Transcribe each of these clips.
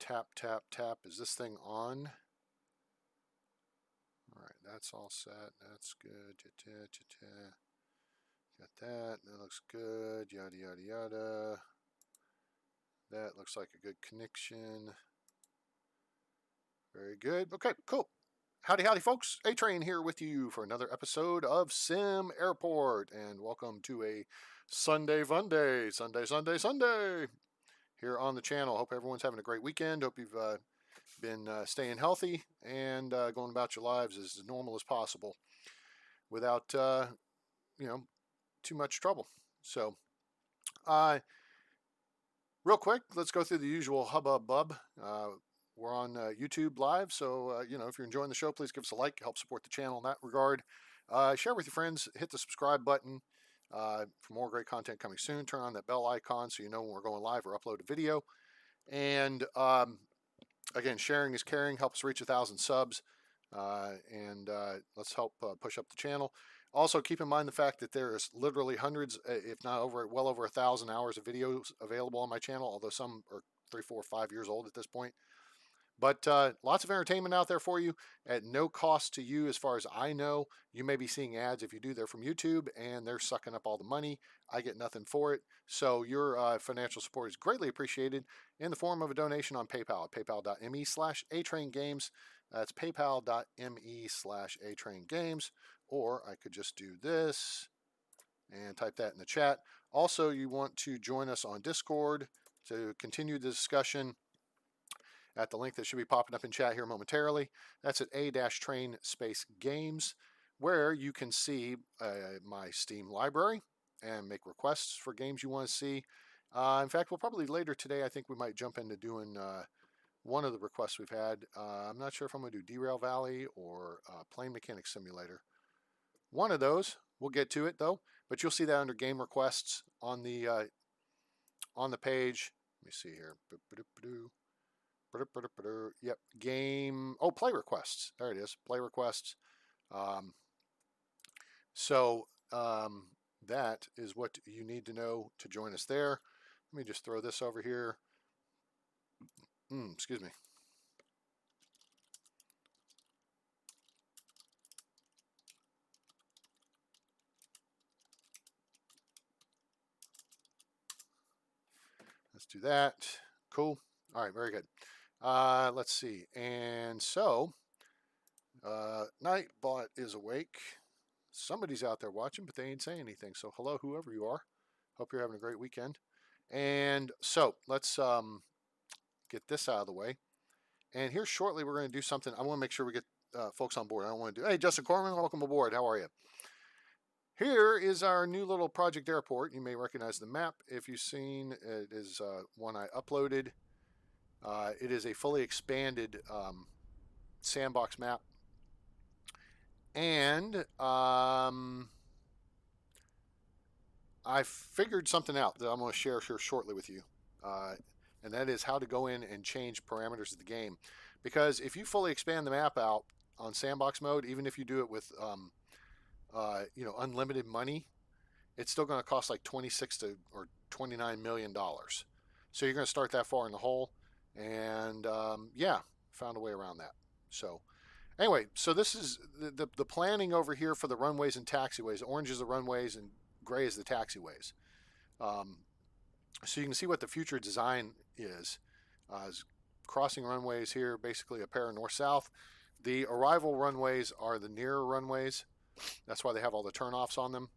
tap, tap, tap. Is this thing on? All right, that's all set. That's good. Got that. That looks good. Yada, yada, yada. That looks like a good connection. Very good. Okay, cool. Howdy, howdy, folks. A-Train here with you for another episode of SimAirport. And welcome to a Sunday Funday. Sunday here on the channel. Hope everyone's having a great weekend. Hope you've been staying healthy and going about your lives as normal as possible without, too much trouble. So, real quick, let's go through the usual hubbub. We're on YouTube Live, so if you're enjoying the show, please give us a like. Help support the channel in that regard. Share with your friends. Hit the subscribe button for more great content coming soon. Turn on that bell icon so you know when we're going live or upload a video. And again, sharing is caring. Help us reach 1,000 subs, and let's help push up the channel. Also, keep in mind the fact that there is literally hundreds, if not well over 1,000 hours of videos available on my channel, although some are 3, 4, 5 years old at this point. But lots of entertainment out there for you at no cost to you as far as I know. You may be seeing ads if you do. They're from YouTube, and they're sucking up all the money. I get nothing for it. So your financial support is greatly appreciated in the form of a donation on PayPal at paypal.me/atraingames. That's paypal.me/atraingames. Or I could just do this and type that in the chat. Also, you want to join us on Discord to continue the discussion at the link that should be popping up in chat here momentarily. That's at a-train space games, where you can see my Steam library and make requests for games you want to see. In fact, we'll probably later today, I think we might jump into doing one of the requests we've had. I'm not sure if I'm going to do Derail Valley or Plane Mechanic Simulator. One of those. We'll get to it though, but you'll see that under game requests on the page. Let me see here. Yep, game. Oh, play requests. There it is. Play requests. That is what you need to know to join us there. Let me just throw this over here. Excuse me. Let's do that. Cool. All right, very good. Let's see. And so, Nightbot is awake. Somebody's out there watching, but they ain't saying anything. So, hello, whoever you are. Hope you're having a great weekend. And so, let's get this out of the way. And here shortly, we're going to do something. I want to make sure we get folks on board. I don't want to do, hey, Justin Corman, welcome aboard. How are you? Here is our new little project airport. You may recognize the map if you've seen. It is one I uploaded. It is a fully expanded sandbox map. And I figured something out that I'm going to share here shortly with you. And that is how to go in and change parameters of the game. Because if you fully expand the map out on sandbox mode, even if you do it with unlimited money, it's still going to cost like $26 or $29 million. So you're going to start that far in the hole. And found a way around that. So anyway, so this is the planning over here for the runways and taxiways. Orange is the runways and gray is the taxiways. So you can see what the future design is crossing runways here, basically a pair of north-south. The arrival runways are the nearer runways. That's why they have all the turnoffs on them,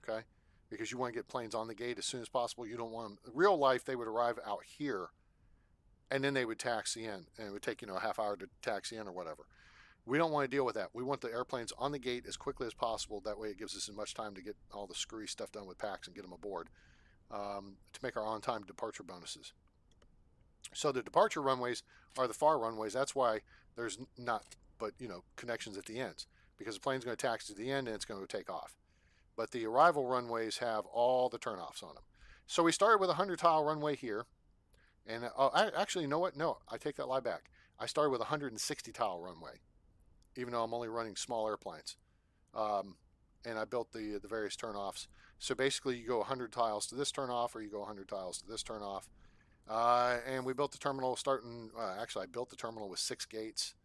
okay? Because you want to get planes on the gate as soon as possible. You don't want them. In real life, they would arrive out here, and then they would taxi in, and it would take, a half hour to taxi in or whatever. We don't want to deal with that. We want the airplanes on the gate as quickly as possible. That way it gives us as much time to get all the screwy stuff done with packs and get them aboard to make our on-time departure bonuses. So the departure runways are the far runways. That's why there's not, but connections at the ends, because the plane's going to taxi to the end and it's going to take off. But the arrival runways have all the turnoffs on them. So we started with a 100-tile runway here. And actually, you know what? No, I take that lie back. I started with a 160-tile runway, even though I'm only running small airplanes. And I built the various turnoffs. So basically, you go 100 tiles to this turnoff, or you go 100 tiles to this turnoff. And we built the terminal starting, actually I built the terminal with 6 gates.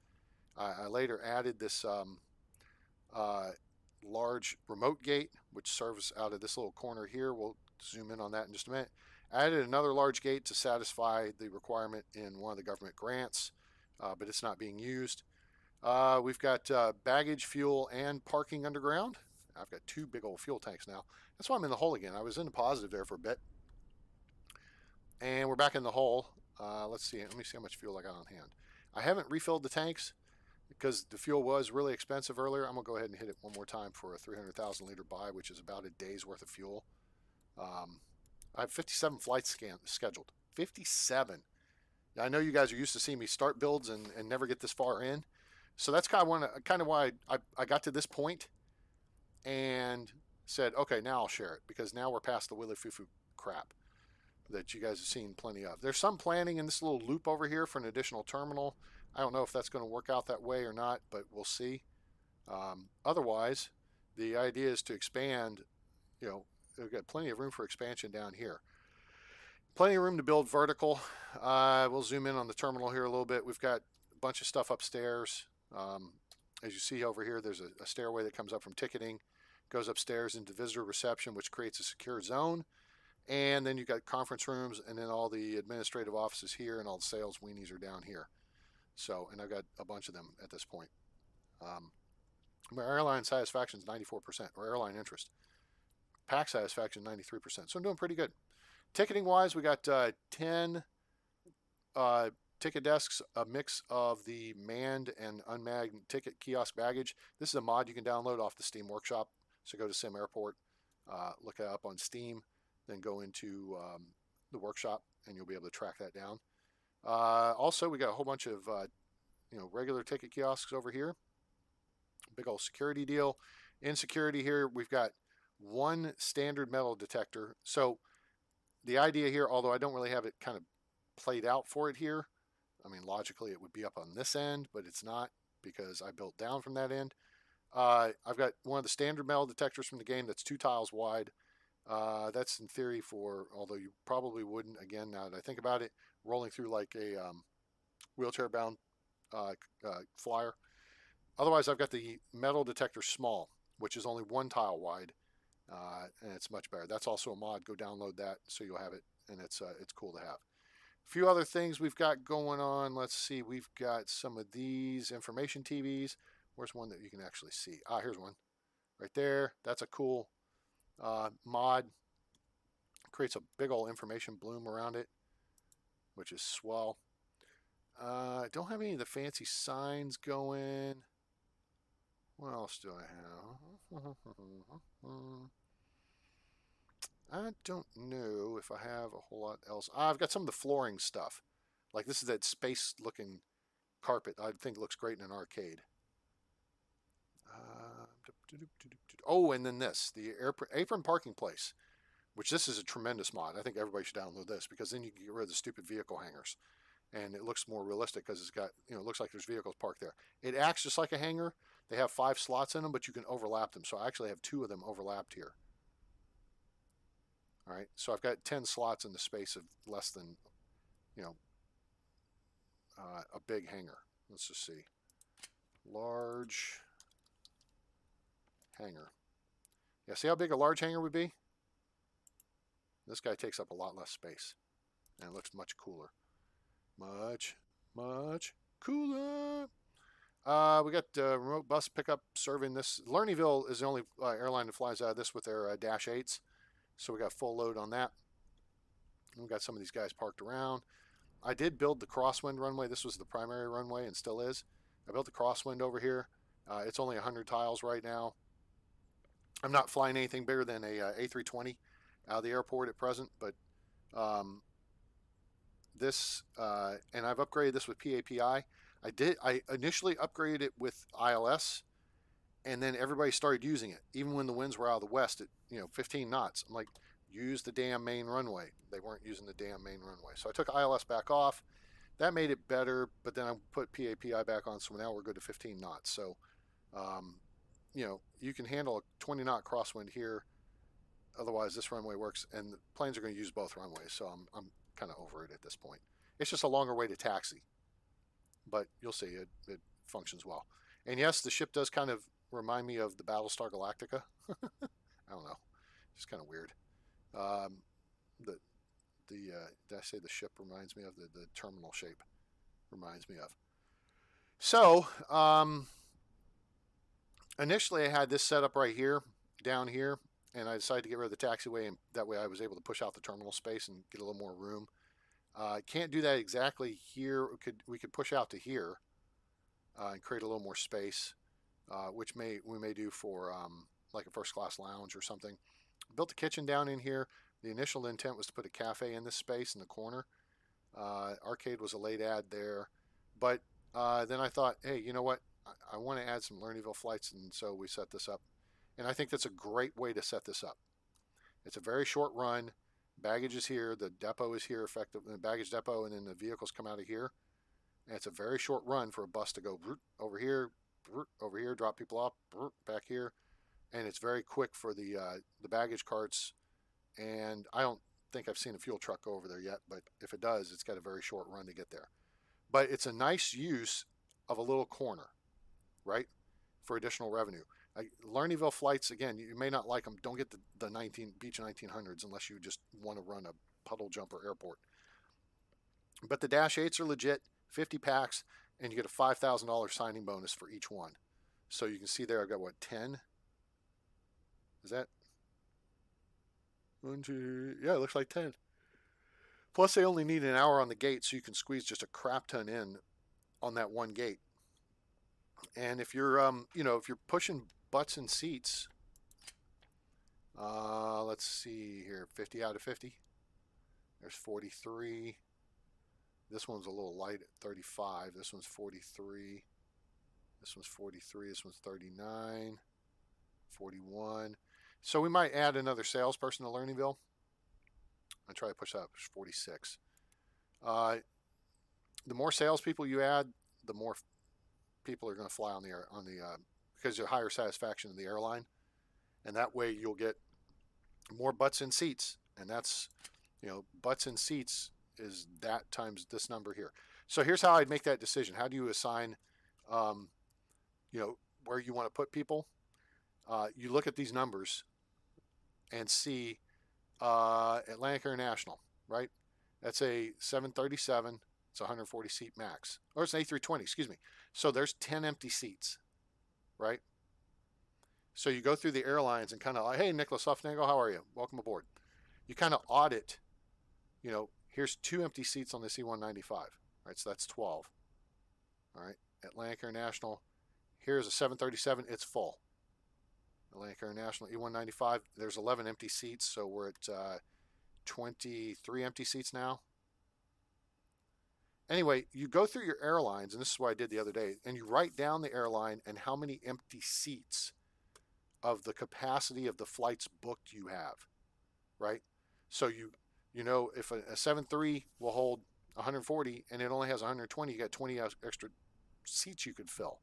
I later added this uh, large remote gate, which serves out of this little corner here. We'll zoom in on that in just a minute. I added another large gate to satisfy the requirement in one of the government grants, but it's not being used. We've got baggage, fuel, and parking underground. I've got 2 big old fuel tanks now. That's why I'm in the hole again. I was in the positive there for a bit. And we're back in the hole. Let's see. Let me see how much fuel I got on hand. I haven't refilled the tanks because the fuel was really expensive earlier. I'm going to go ahead and hit it one more time for a 300,000 liter buy, which is about a day's worth of fuel. I have 57 flights scheduled. 57. I know you guys are used to seeing me start builds and never get this far in. So that's kind of why I got to this point and said, okay, now I'll share it, because now we're past the willy foo crap that you guys have seen plenty of. There's some planning in this little loop over here for an additional terminal. I don't know if that's going to work out that way or not, but we'll see. Otherwise, the idea is to expand. We've got plenty of room for expansion down here. Plenty of room to build vertical. We'll zoom in on the terminal here a little bit. We've got a bunch of stuff upstairs. As you see over here, there's a stairway that comes up from ticketing, goes upstairs into visitor reception, which creates a secure zone. And then you've got conference rooms, and then all the administrative offices here, and all the sales weenies are down here. So, and I've got a bunch of them at this point. My airline satisfaction is 94%, or airline interest. Pack satisfaction 93%. So I'm doing pretty good. Ticketing wise, we got 10 ticket desks, a mix of the manned and unmanned ticket kiosk baggage. This is a mod you can download off the Steam Workshop. So go to SimAirport, look it up on Steam, then go into the workshop, and you'll be able to track that down. Also, we got a whole bunch of regular ticket kiosks over here. Big old security deal. In security here, we've got 1 standard metal detector. So the idea here, although I don't really have it kind of played out for it here, I mean, logically it would be up on this end, but it's not, because I built down from that end. I've got one of the standard metal detectors from the game that's 2 tiles wide. That's in theory for, although you probably wouldn't, again, now that I think about it, rolling through like a wheelchair-bound flyer. Otherwise, I've got the metal detector small, which is only 1 tile wide, and it's much better. That's also a mod. Go download that so you'll have it, and it's cool to have. A few other things we've got going on. Let's see. We've got some of these information TVs. Where's one that you can actually see? Here's one right there. That's a cool mod. Creates a big old information bloom around it, which is swell. Don't have any of the fancy signs going. What else do I have? I don't know if I have a whole lot else. I've got some of the flooring stuff. Like this is that space-looking carpet. I think looks great in an arcade. Oh, and then this, the apron parking place, which this is a tremendous mod. I think everybody should download this, because then you can get rid of the stupid vehicle hangers. And it looks more realistic because it's got, it looks like there's vehicles parked there. It acts just like a hangar. They have 5 slots in them, but you can overlap them. So I actually have 2 of them overlapped here. All right, so I've got 10 slots in the space of less than, a big hangar. Let's just see. Large hangar. Yeah, see how big a large hangar would be? This guy takes up a lot less space, and it looks much cooler. Much cooler. We got remote bus pickup serving this. Lernyville is the only airline that flies out of this with their Dash 8s. So we got full load on that. And we got some of these guys parked around. I did build the crosswind runway. This was the primary runway and still is. I built the crosswind over here. It's only 100 tiles right now. I'm not flying anything bigger than a A320 out of the airport at present, but this, and I've upgraded this with PAPI. I initially upgraded it with ILS, and then everybody started using it, even when the winds were out of the west at 15 knots. I'm like, use the damn main runway. They weren't using the damn main runway, so I took ILS back off. That made it better, but then I put PAPI back on, so now we're good to 15 knots. So, you can handle a 20 knot crosswind here. Otherwise, this runway works, and the planes are going to use both runways. So I'm kind of over it at this point. It's just a longer way to taxi, but you'll see it functions well. And yes, the ship does kind of remind me of the Battlestar Galactica. I don't know, it's kind of weird. Um, the did I say the ship reminds me of the terminal shape reminds me of. So initially I had this set up right here, down here, and I decided to get rid of the taxiway, and that way I was able to push out the terminal space and get a little more room. Can't do that exactly here. We could push out to here and create a little more space, which we may do for like a first class lounge or something. Built the kitchen down in here. The initial intent was to put a cafe in this space in the corner. Arcade was a late add there, but then I thought, hey, you know what? I want to add some Lernyville flights, and so we set this up. And I think that's a great way to set this up. It's a very short run. Baggage is here. The depot is here, effectively, the baggage depot, and then the vehicles come out of here. And it's a very short run for a bus to go over here, drop people off, back here, and it's very quick for the baggage carts. And I don't think I've seen a fuel truck go over there yet, but if it does, it's got a very short run to get there. But it's a nice use of a little corner, right, for additional revenue. Lernyville flights, again, you may not like them. Don't get the Beach 1900s unless you just want to run a puddle jumper airport. But the Dash 8s are legit, 50 packs, and you get a $5,000 signing bonus for each one. So you can see there I've got, what, 10? Is that? 1, 2, yeah, it looks like 10. Plus they only need an hour on the gate, so you can squeeze just a crap ton in on that one gate. And if you're, if you're pushing butts and seats, let's see here, 50 out of 50. There's 43. This one's a little light at 35. This one's 43. This one's 43. This one's 39. 41. So we might add another salesperson to Lernyville. I'll try to push that up to 46. The more salespeople you add, the more people are going to fly on the because you higher satisfaction in the airline, and that way you'll get more butts in seats, and that's, butts in seats is that times this number here. So here's how I'd make that decision. How do you assign, where you want to put people? You look at these numbers and see Atlantic International, right? That's a 737. It's a 140 seat max, or it's an A320, excuse me. So there's 10 empty seats, right? So you go through the airlines and kind of like, hey, Nicholas Huffnagel, how are you? Welcome aboard. You kind of audit, here's 2 empty seats on the C-195, right? So that's 12, all right? Atlantic International, here's a 737, it's full. Atlantic International E-195, there's 11 empty seats, so we're at 23 empty seats now. Anyway, you go through your airlines, and this is what I did the other day, and you write down the airline and how many empty seats of the capacity of the flights booked you have, right? So you know if a 7.3 will hold 140 and it only has 120, you got 20 extra seats you could fill.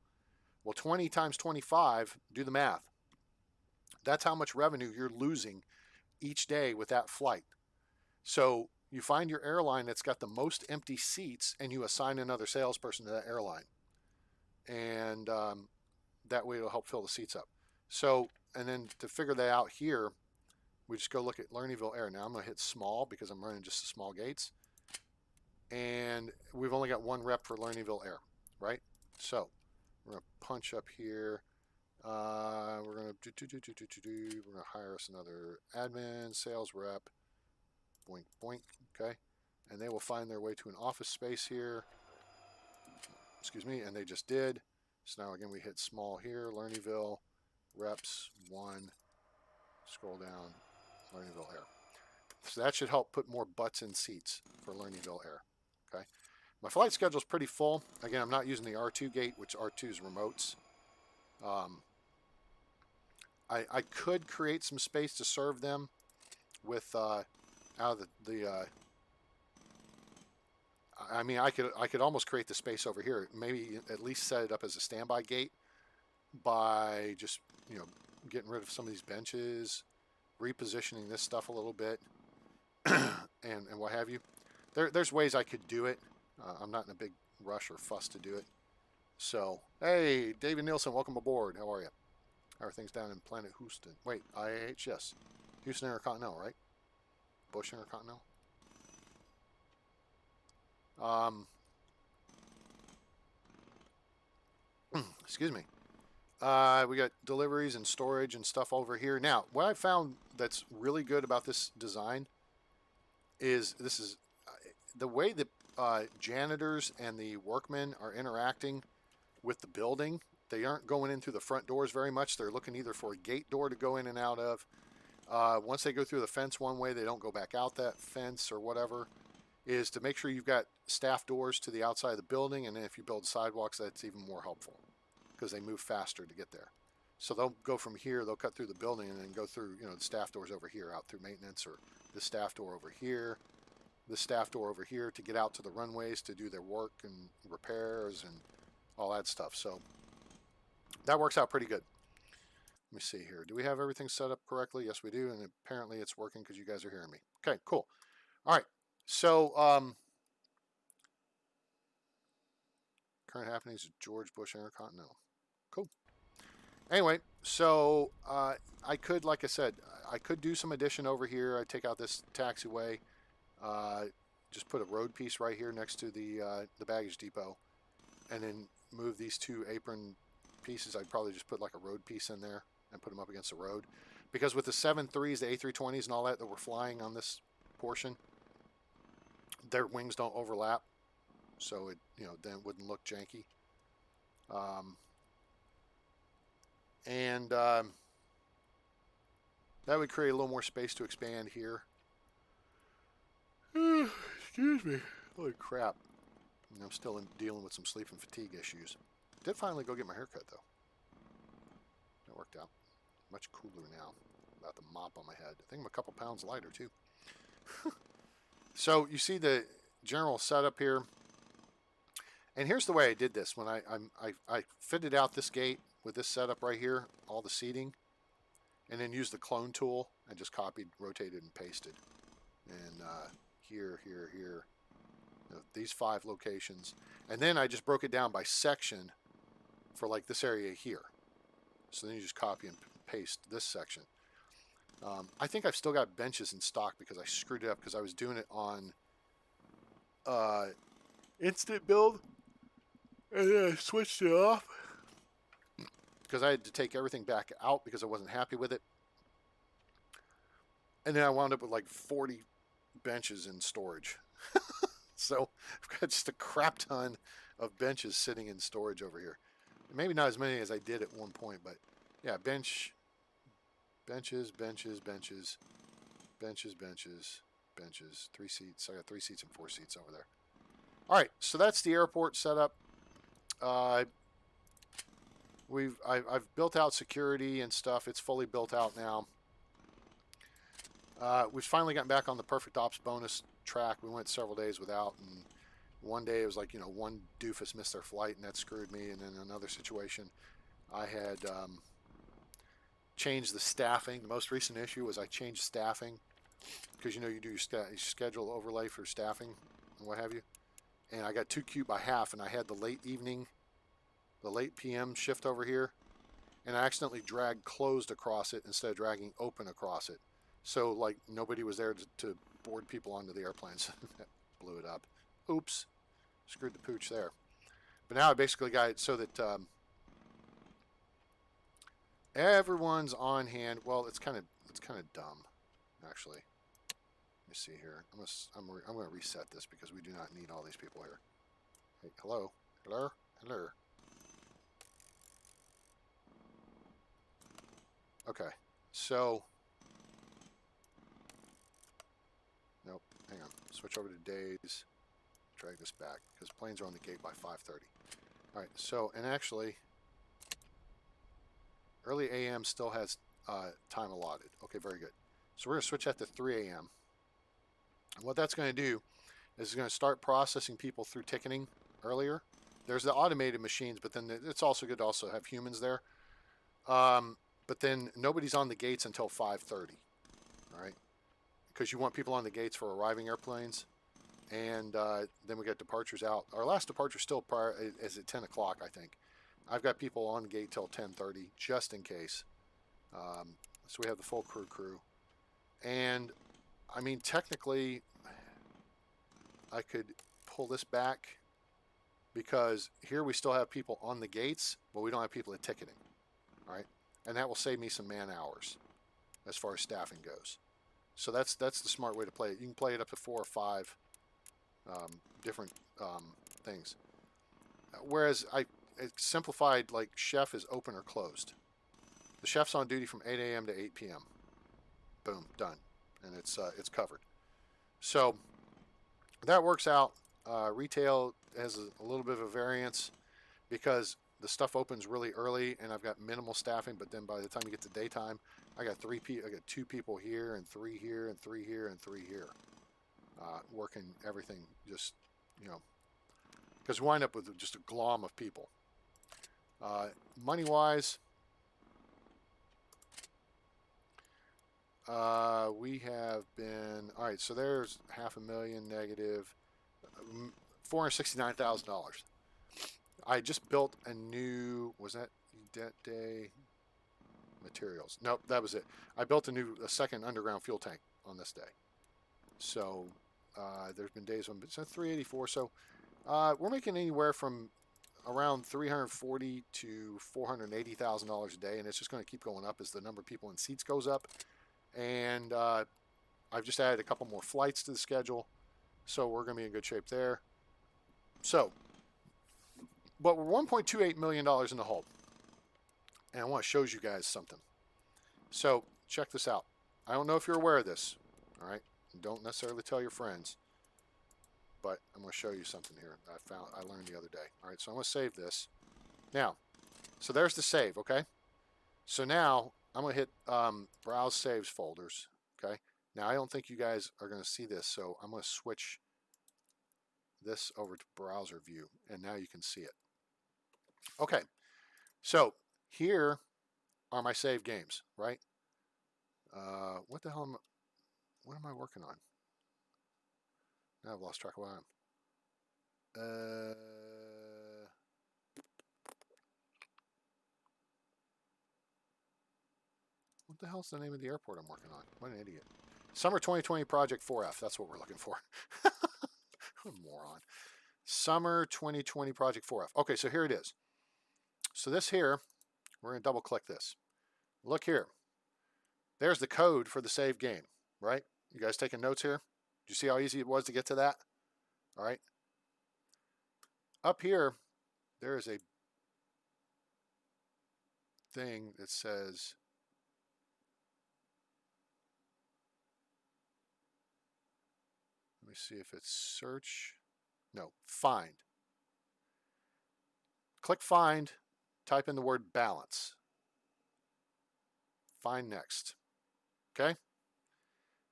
Well, 20 times 25, do the math. That's how much revenue you're losing each day with that flight. So you find your airline that's got the most empty seats, and you assign another salesperson to that airline. And that way it'll help fill the seats up. So, and then to figure that out here, we just go look at Lernyville Air. Now I'm going to hit small because I'm running just the small gates. And we've only got one rep for Lernyville Air, right? So we're going to punch up here. We're going to hire us another admin, sales rep. Boink, boink, okay? And they will find their way to an office space here. Excuse me, and they just did. So now again, we hit small here, Lernyville, reps, 1, scroll down, Lernyville Air. So that should help put more butts in seats for Lernyville Air, okay? My flight schedule is pretty full. Again, I'm not using the R2 gate, which R2 is remotes. I could create some space to serve them with out of I could almost create the space over here. Maybe at least set it up as a standby gate by just getting rid of some of these benches, repositioning this stuff a little bit, and what have you. there's ways I could do it. I'm not in a big rush or fuss to do it. So, hey, David Nielsen, welcome aboard. How are you? How are things down in Planet Houston? Wait, IAH, yes. Houston Intercontinental, right? Bush Intercontinental. Excuse me. We got deliveries and storage and stuff over here. Now, what I found that's really good about this design is the way that janitors and the workmen are interacting with the building. They aren't going in through the front doors very much. They're looking either for a gate door to go in and out of. Once they go through the fence one way, they don't go back out that fence or whatever. Is to make sure you've got staff doors to the outside of the building, and then if you build sidewalks, that's even more helpful because they move faster to get there. So they'll go from here, they'll cut through the building and then go through, you know, the staff doors over here out through maintenance, or the staff door over here, the staff door over here to get out to the runways to do their work and repairs and all that stuff. So that works out pretty good. Let me see here. Do we have everything set up correctly? Yes, we do. And apparently it's working because you guys are hearing me. Okay, cool. All right. So, current happenings of George Bush Intercontinental. Cool. Anyway, so I could, like I said, I could do some addition over here. I'd take out this taxiway, just put a road piece right here next to the baggage depot, and then move these two apron pieces. I'd probably just put like a road piece in there and put them up against the road, because with the 7.3s, the A320s, and all that we're flying on this portion, their wings don't overlap, so it, you know, then it wouldn't look janky. That would create a little more space to expand here. Excuse me. Holy crap. I'm still dealing with some sleep and fatigue issues. Did finally go get my haircut, though. That worked out. Much cooler now. About the mop on my head. I think I'm a couple pounds lighter, too. So you see the general setup here. And here's the way I did this. When I fitted out this gate with this setup right here, all the seating, and then used the clone tool and just copied, rotated, and pasted. And here, here, here. You know, these 5 locations. And then I just broke it down by section for like this area here. So then you just copy and paste this section. I think I've still got benches in stock because I screwed it up because I was doing it on instant build, and then I switched it off because I had to take everything back out because I wasn't happy with it. And then I wound up with like 40 benches in storage. So I've got just a crap ton of benches sitting in storage over here. Maybe not as many as I did at one point, but yeah, benches, benches, benches, benches, 3 seats. I got 3 seats and 4 seats over there. All right, so that's the airport setup. I've built out security and stuff. It's fully built out now. We've finally gotten back on the perfect ops bonus track. We went several days without, and one day it was like, you know, one doofus missed their flight and that screwed me. And then another situation, I had changed the staffing. The most recent issue was I changed staffing because, you know, you do your schedule overlay for staffing and what have you. And I got too cute by half, and I had the late evening, the late PM shift over here, and I accidentally dragged closed across it instead of dragging open across it. So like nobody was there to board people onto the airplanes. That blew it up. Oops, screwed the pooch there. But now I basically got it so that everyone's on hand. Well, it's kind of dumb, actually. Let me see here. I'm going to reset this because we do not need all these people here. Hey, hello, hello, hello. Okay, so. Nope, hang on. Switch over to days. Drag this back because planes are on the gate by 5:30. All right, so, and actually, early AM still has time allotted. Okay, very good. So we're going to switch that to 3 AM. And what that's going to do is it's going to start processing people through ticketing earlier. There's the automated machines, but then it's also good to also have humans there. But then nobody's on the gates until 5:30. All right. Because you want people on the gates for arriving airplanes and then we got departures out. Our last departure still prior is at 10 o'clock, I think. I've got people on the gate till 10:30 just in case. So we have the full crew. And I mean, technically, I could pull this back because here we still have people on the gates, but we don't have people at ticketing. All right, and that will save me some man hours as far as staffing goes. So that's the smart way to play it. You can play it up to 4 or 5 different things. Whereas it's simplified, like chef is open or closed. The chef's on duty from 8 a.m. to 8 p.m. Boom, done, and it's covered. So that works out. Retail has a little bit of a variance because the stuff opens really early, and I've got minimal staffing. But then by the time you get to daytime, I got 2 people here, and 3 here, and 3 here, and 3 here, working everything. Just because we wind up with just a glom of people. Money wise, we have been all right. So there's $500,000 negative, $469,000. I just built a new, was that day materials? Nope, that was it. I built a second underground fuel tank on this day. So there's been days when it's 384. So we're making anywhere from around $340,000 to $480,000 a day, and it's just going to keep going up as the number of people in seats goes up. And I've just added a couple more flights to the schedule, so we're going to be in good shape there. So, but we're $1.28 million in the hole, and I want to show you guys something. So check this out. I don't know if you're aware of this. All right, don't necessarily tell your friends, but I'm going to show you something here I learned the other day. All right, so I'm going to save this now. So there's the save. Okay, so now I'm going to hit browse saves folders. Okay, now I don't think you guys are going to see this, so I'm going to switch this over to browser view, and now you can see it. Okay, so here are my save games, right? What the hell what am I working on? Now I've lost track of what I am. What the hell's the name of the airport I'm working on? What an idiot. Summer 2020 Project 4F. That's what we're looking for. What a moron. Summer 2020 Project 4F. Okay, so here it is. So this here, we're going to double click this. Look here. There's the code for the save game, right? You guys taking notes here? Do you see how easy it was to get to that? All right. Up here, there is a thing that says let me see if it's search. No, find. Click find, type in the word balance. Find next. Okay?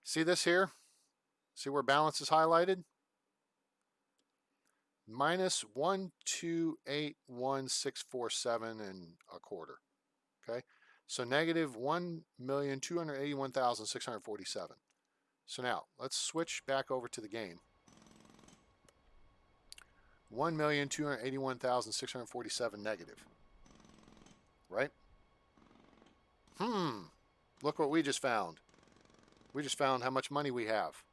See this here? See where balance is highlighted? Minus 1281647 and a quarter. Okay? So negative 1,281,647. So now let's switch back over to the game. 1,281,647 negative. Right? Look what we just found. We just found how much money we have.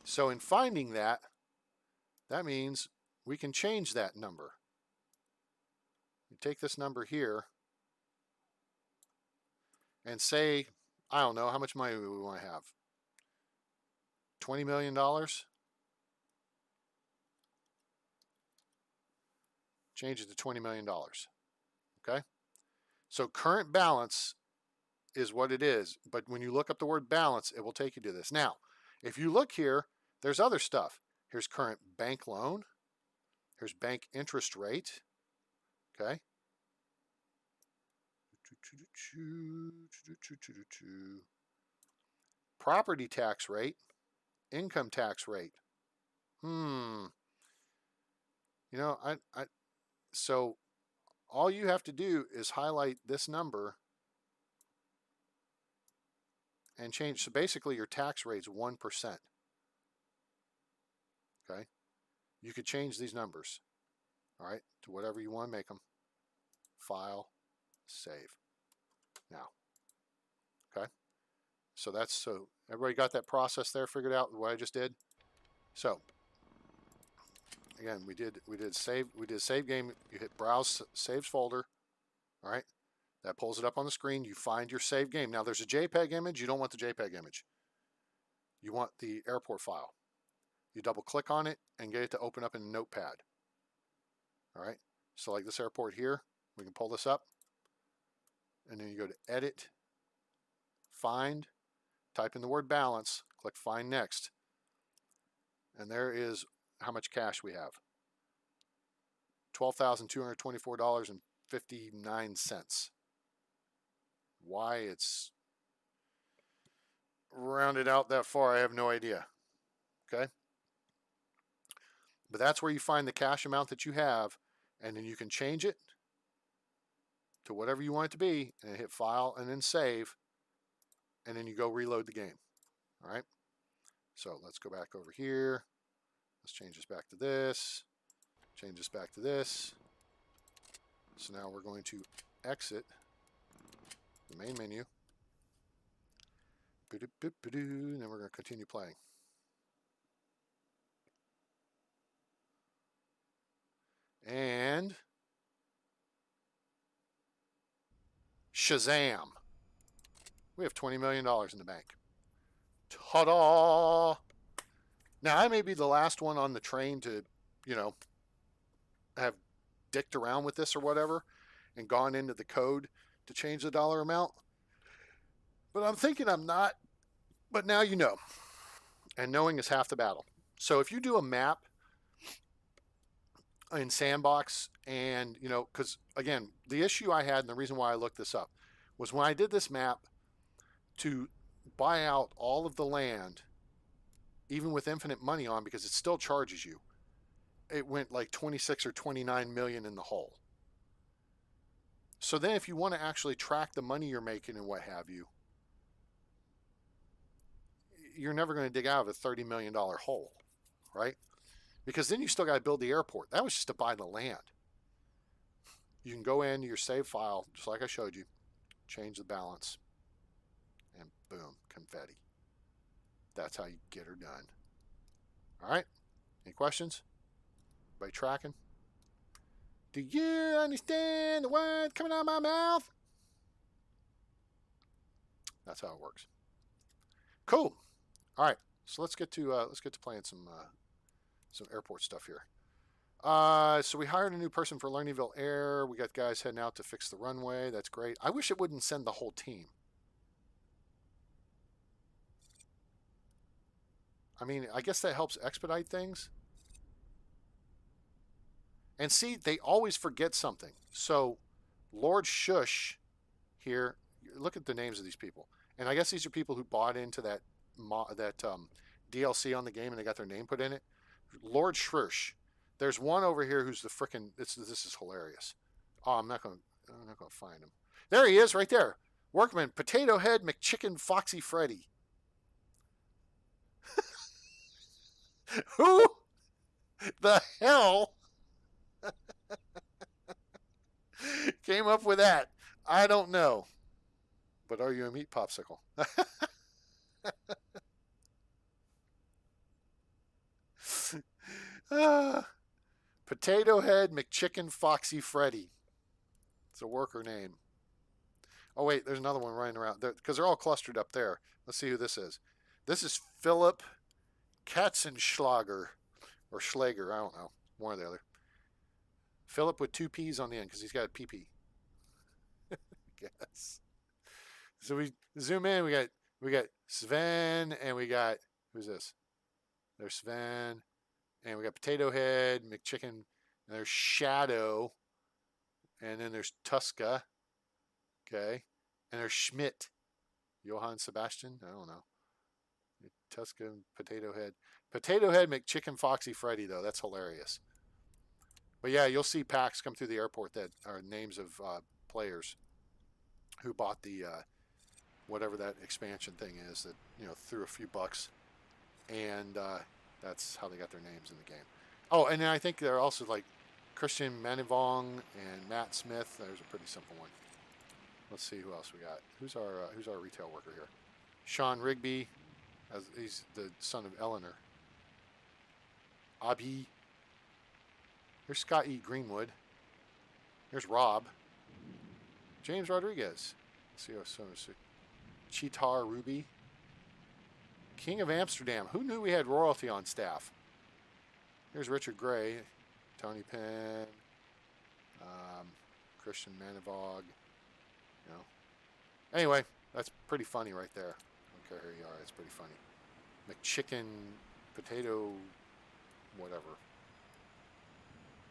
So in finding that, that means we can change that number. You take this number here and say, I don't know, how much money we want to have? $20 million? Change it to $20 million. Okay? So current balance is what it is, but when you look up the word balance, it will take you to this. Now, if you look here, there's other stuff. Here's current bank loan. Here's bank interest rate. Okay. Property tax rate. Income tax rate. So all you have to do is highlight this number and change. So basically your tax rate's 1%. Okay, you could change these numbers, all right, to whatever you want to make them. File, save. Now, okay, so everybody got that process there figured out what I just did. So again, we did save game. You hit browse saves folder, all right. That pulls it up on the screen. You find your save game. Now there's a JPEG image. You don't want the JPEG image. You want the airport file. You double click on it and get it to open up in a notepad. All right. So like this airport here, we can pull this up. And then you go to edit, find, type in the word balance, click find next. And there is how much cash we have. $12,224.59. Why it's rounded out that far, I have no idea. Okay. But that's where you find the cash amount that you have, and then you can change it to whatever you want it to be, and hit file and then save, and then you go reload the game. All right. So let's go back over here. Let's change this back to this. Change this back to this. So now we're going to exit the main menu. And then we're going to continue playing. And Shazam! We have $20 million in the bank. Ta-da! Now, I may be the last one on the train to, have dicked around with this or whatever and gone into the code to change the dollar amount. But I'm thinking I'm not. But now you know. And knowing is half the battle. So if you do a map in Sandbox and, because, again, the issue I had and the reason why I looked this up was when I did this map to buy out all of the land, even with infinite money on, because it still charges you, it went like 26 or 29 million in the hole. So then if you want to actually track the money you're making and what have you, you're never going to dig out of a $30 million hole, right? Because then you still got to build the airport. That was just to buy the land. You can go into your save file, just like I showed you, change the balance, and boom, confetti. That's how you get her done. All right? Any questions? Everybody tracking? Do you understand the words coming out of my mouth? That's how it works. Cool. All right. So let's get to playing some airport stuff here. So we hired a new person for Lernyville Air. We got guys heading out to fix the runway. That's great. I wish it wouldn't send the whole team. I mean, I guess that helps expedite things. And see, they always forget something. So Lord Shush here, look at the names of these people. And I guess these are people who bought into that DLC on the game and they got their name put in it. Lord Shush. There's one over here who's the frickin', this is hilarious. Oh, I'm not going to find him. There he is right there. Workman, Potato Head, McChicken, Foxy Freddy. Who the hell came up with that? I don't know. But are you a meat popsicle? Potato Head, McChicken, Foxy Freddy. It's a worker name. Oh, wait, there's another one running around because they're all clustered up there. Let's see who this is. This is Philip Katzenschlager or Schlager. I don't know. One or the other. Philip with two P's on the end because he's got a PP. Guess. So we zoom in. We got Sven and we got, who's this? There's Sven and we got Potato Head, McChicken, and there's Shadow, and then there's Tuska. Okay, and there's Schmidt, Johann Sebastian. I don't know. Tuska, Potato Head, McChicken, Foxy Freddy, though. That's hilarious. But yeah, you'll see packs come through the airport that are names of players who bought the whatever that expansion thing is that threw a few bucks, and That's how they got their names in the game. Oh, and then I think they're also like Christian Manivong and Matt Smith. There's a pretty simple one. Let's see who else we got. Who's our retail worker here? Sean Rigby, he's the son of Eleanor. Abi. Here's Scott E. Greenwood. Here's Rob. James Rodriguez. Let's see. Cheetar Ruby. King of Amsterdam. Who knew we had royalty on staff? Here's Richard Gray. Tony Penn. Christian Manivog. You know. Anyway, that's pretty funny right there. I don't care who you are. It's pretty funny. McChicken, potato, whatever.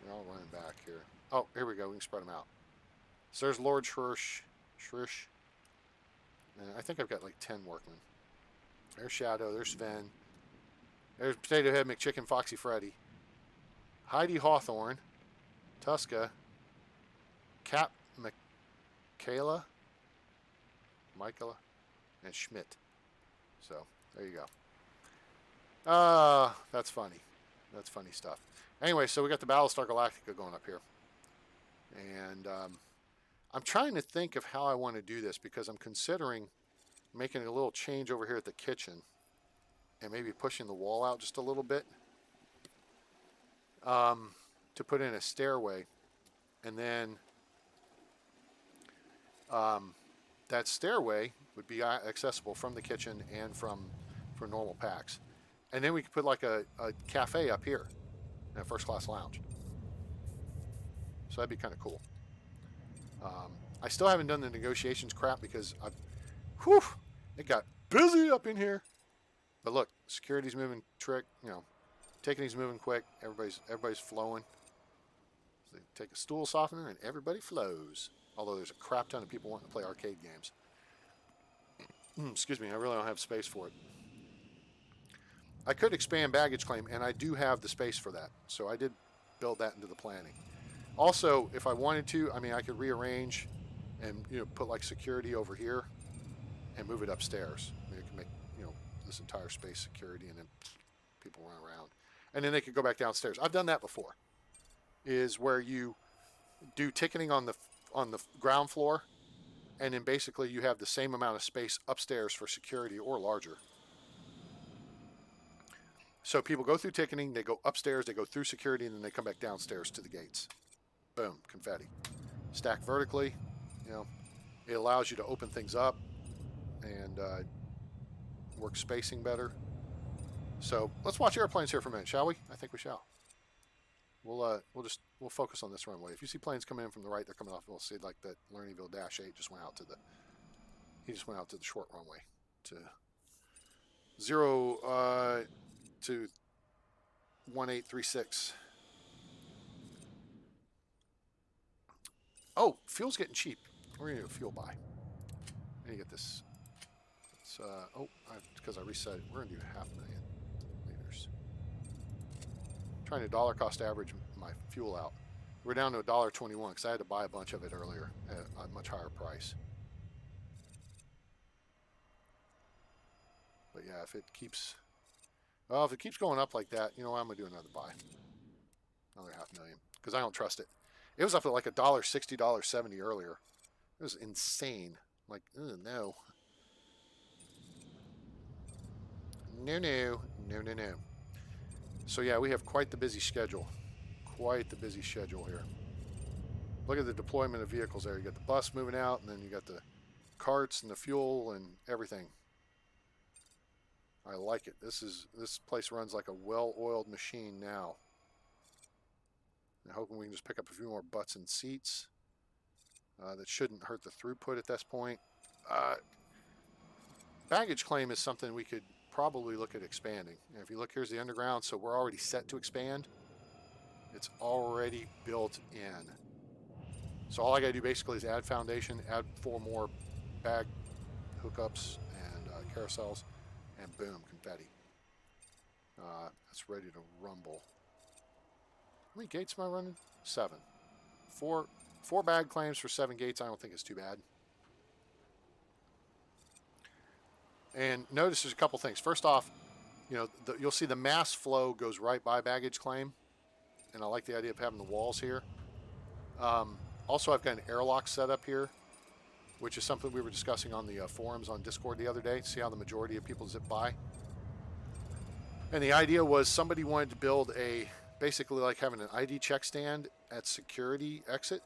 They're all running back here. Oh, here we go. We can spread them out. So there's Lord Shrish. And I think I've got like 10 workmen. There's Shadow. There's Sven. There's Potato Head, McChicken, Foxy Freddy. Heidi Hawthorne. Tuska. Cap Michaela. And Schmidt. So, there you go. That's funny. That's funny stuff. Anyway, so we got the Battlestar Galactica going up here. And I'm trying to think of how I want to do this because I'm considering making a little change over here at the kitchen and maybe pushing the wall out just a little bit to put in a stairway. And then that stairway would be accessible from the kitchen and for normal packs. And then we could put like a cafe up here in a first class lounge. So that'd be kind of cool. I still haven't done the negotiations crap because it got busy up in here. But look, security's moving ticketing's moving quick. Everybody's flowing. So they take a stool softener and everybody flows. Although there's a crap ton of people wanting to play arcade games. Excuse me, I really don't have space for it. I could expand baggage claim, and I do have the space for that. So I did build that into the planning. Also, if I wanted to, I could rearrange and put like security over here and move it upstairs. I could make this entire space security, and then people run around, and then they could go back downstairs. I've done that before. Is where you do ticketing on the ground floor, and then basically you have the same amount of space upstairs for security or larger. So people go through ticketing, they go upstairs, they go through security, and then they come back downstairs to the gates. Boom, confetti. Stack vertically, it allows you to open things up and work spacing better. So let's watch airplanes here for a minute, shall we? I think we shall. We'll focus on this runway. If you see planes coming in from the right, they're coming off. We'll see like that Lernyville Dash 8 just went out to the short runway to 1836. Oh, fuel's getting cheap. We're gonna do a fuel buy. I need to get this. It's because I reset it. We're gonna do 500,000 liters. Trying to dollar cost average my fuel out. We're down to $1.21 because I had to buy a bunch of it earlier at a much higher price. But yeah, if it keeps going up like that, I'm gonna do another buy, another 500,000 because I don't trust it. It was up at like $1.60, $1.70 earlier. It was insane. Like, no. No. So yeah, we have quite the busy schedule. Quite the busy schedule here. Look at the deployment of vehicles there. You got the bus moving out, and then you got the carts and the fuel and everything. I like it. This place runs like a well-oiled machine now. I'm hoping we can just pick up a few more butts and seats. That shouldn't hurt the throughput at this point. Baggage claim is something we could probably look at expanding. And if you look, here's the underground, so we're already set to expand. It's already built in. So all I gotta do basically is add foundation, add 4 more bag hookups and carousels, and boom, confetti. That's ready to rumble. How many gates am I running? 7. 4 bag claims for 7 gates. I don't think it's too bad. And notice there's a couple things. First off, you know, you'll see the mass flow goes right by baggage claim, and I like the idea of having the walls here. Also, I've got an airlock set up here, which is something we were discussing on the forums on Discord the other day. See how the majority of people zip by. And the idea was somebody wanted to build a, basically like having an ID check stand at security exit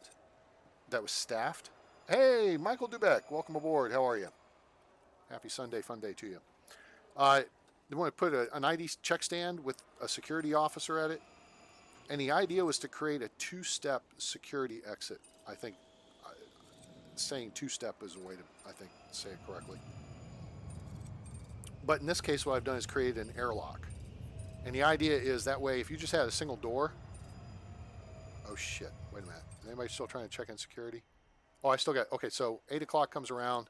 that was staffed. Hey, Michael Dubeck, welcome aboard. How are you? Happy Sunday Funday to you. They want to put an ID check stand with a security officer at it. And the idea was to create a two-step security exit. I think saying two-step is a way to, I think, say it correctly. But in this case, what I've done is create an airlock. And the idea is that way, if you just had a single door. Oh shit, wait a minute. Anybody still trying to check in security? Oh, I still got, okay, so 8 o'clock comes around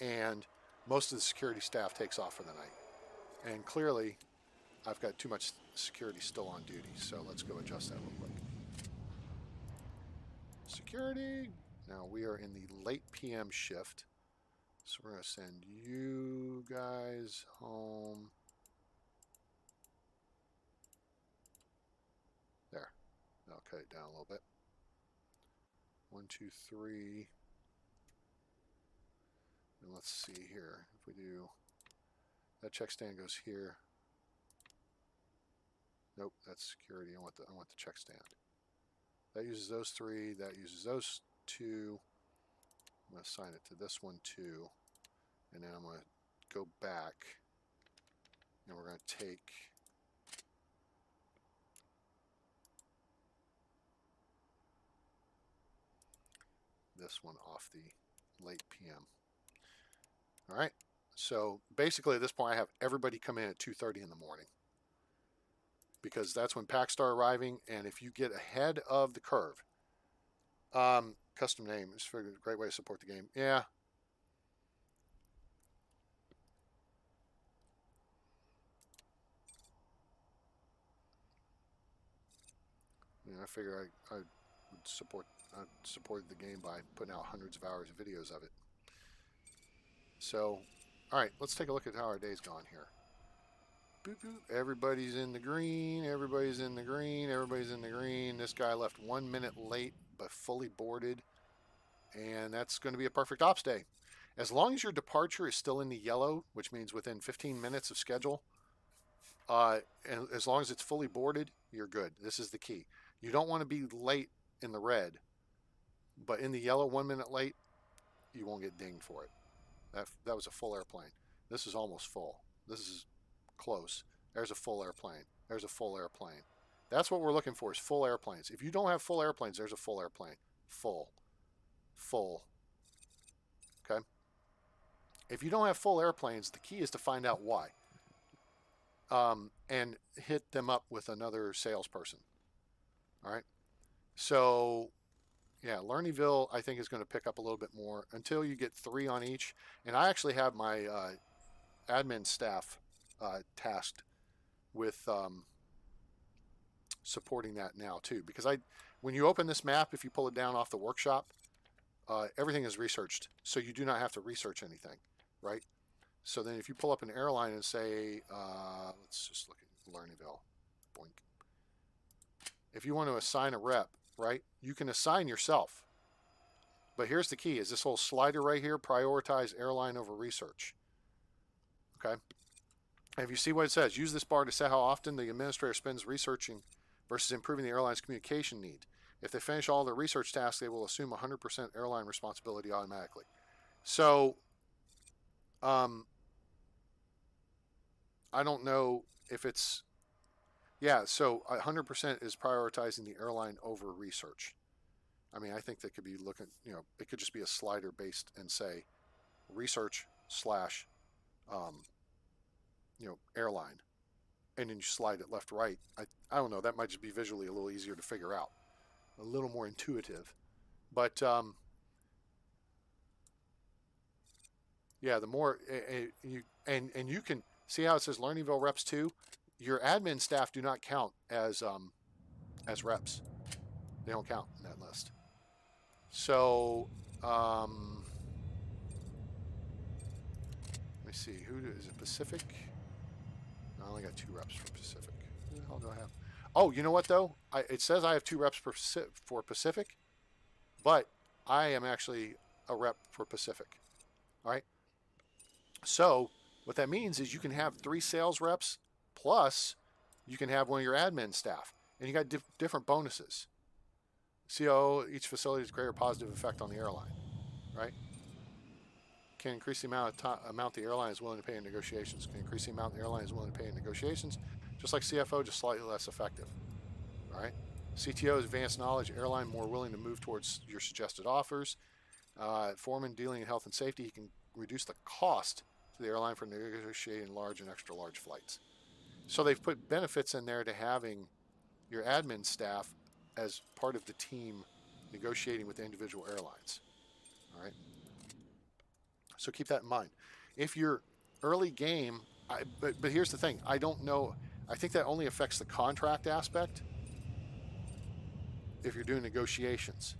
and most of the security staff takes off for the night. And clearly, I've got too much security still on duty, so let's go adjust that real quick. Security. Now we are in the late PM shift, so we're going to send you guys home. There. I'll cut it down a little bit. 1, 2, 3. And let's see here. If we do, that check stand goes here. Nope, that's security. I want the check stand. That uses those 3. That uses those 2. I'm going to assign it to this one too. And then I'm going to go back. And we're going to take this one off the late PM. All right. So basically at this point I have everybody come in at 2:30 in the morning. Because that's when packs start arriving, and if you get ahead of the curve, custom name is a great way to support the game. Yeah. I figure I would supported the game by putting out hundreds of hours of videos of it. So, all right, let's take a look at how our day's gone here. Boop, boop. Everybody's in the green. Everybody's in the green. Everybody's in the green. This guy left 1 minute late, but fully boarded. And that's going to be a perfect ops day. As long as your departure is still in the yellow, which means within 15 minutes of schedule, and as long as it's fully boarded, you're good. This is the key. You don't want to be late in the red, but in the yellow, 1 minute late, you won't get dinged for it. That was a full airplane. This is almost full. This is close. There's a full airplane. There's a full airplane. That's what we're looking for, is full airplanes. If you don't have full airplanes, there's a full airplane. Full. Full. Okay? If you don't have full airplanes, the key is to find out why. And hit them up with another salesperson. All right? So, yeah, Lernyville, I think, is going to pick up a little bit more until you get 3 on each. And I actually have my admin staff tasked with supporting that now too, because when you open this map, if you pull it down off the workshop, everything is researched, so you do not have to research anything, right? So then if you pull up an airline and say, let's just look at Lernyville, boink. If you want to assign a rep, right, you can assign yourself. But here's the key, is this whole slider right here, prioritize airline over research. Okay? And if you see what it says, use this bar to set how often the administrator spends researching versus improving the airline's communication need. If they finish all their research tasks, they will assume 100% airline responsibility automatically. So, I don't know if it's, yeah, so 100% is prioritizing the airline over research. I mean, I think they could be looking, it could just be a slider based and say research slash, airline, and then you slide it left, right. I don't know, that might just be visually a little easier to figure out, a little more intuitive. But yeah, the more you can see how it says Lernyville reps too. Your admin staff do not count as reps. They don't count in that list. So let me see, who is it? Pacific? No, only got 2 reps for Pacific. Who the hell do I have? Oh, you know what though? It says I have 2 reps for Pacific, but I am actually a rep for Pacific. All right. So what that means is you can have 3 sales reps plus you can have one of your admin staff, and you got different bonuses. COO, each facility has greater positive effect on the airline, right? Can increase the amount the airline is willing to pay in negotiations. Can increase the amount the airline is willing to pay in negotiations. Just like CFO, just slightly less effective, all right? CTO is advanced knowledge, airline more willing to move towards your suggested offers. Foreman dealing in health and safety, he can reduce the cost to the airline for negotiating large and extra large flights. So they've put benefits in there to having your admin staff as part of the team negotiating with the individual airlines. All right. So keep that in mind. If you're early game, but here's the thing. I don't know. I think that only affects the contract aspect if you're doing negotiations.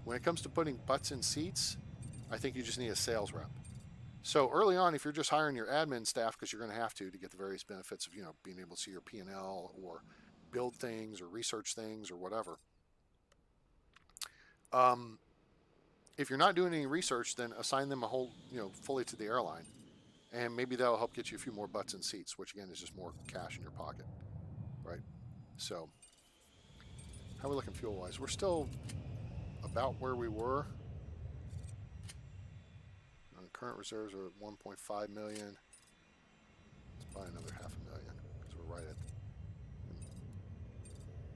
When it comes to putting butts in seats, I think you just need a sales rep. So early on, if you're just hiring your admin staff, because you're going to have to get the various benefits of, being able to see your P&L or build things or research things or whatever. If you're not doing any research, then assign them a whole, fully to the airline. And maybe that'll help get you a few more butts in seats, which again is just more cash in your pocket, right? So how are we looking fuel-wise? We're still about where we were. Current reserves are at 1.5 million. Let's buy another 500,000 because we're right at.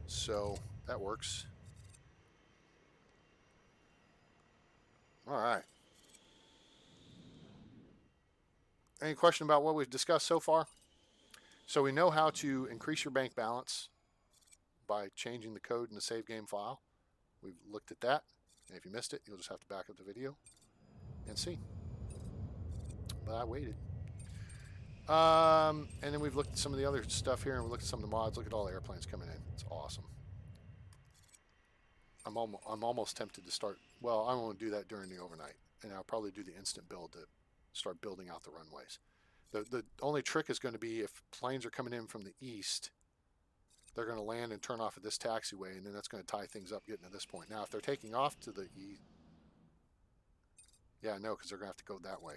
So that works. All right. Any question about what we've discussed so far? So we know how to increase your bank balance by changing the code in the save game file. We've looked at that. And if you missed it, you'll just have to back up the video and see. But I waited. And then we've looked at some of the other stuff here, and we looked at some of the mods. Look at all the airplanes coming in. It's awesome. I'm almost tempted to start. Well, I won't do that during the overnight, and I'll probably do the instant build to start building out the runways. The only trick is going to be if planes are coming in from the east, they're going to land and turn off at this taxiway, and then that's going to tie things up getting to this point. Now, if they're taking off to the east, yeah, no, because they're going to have to go that way.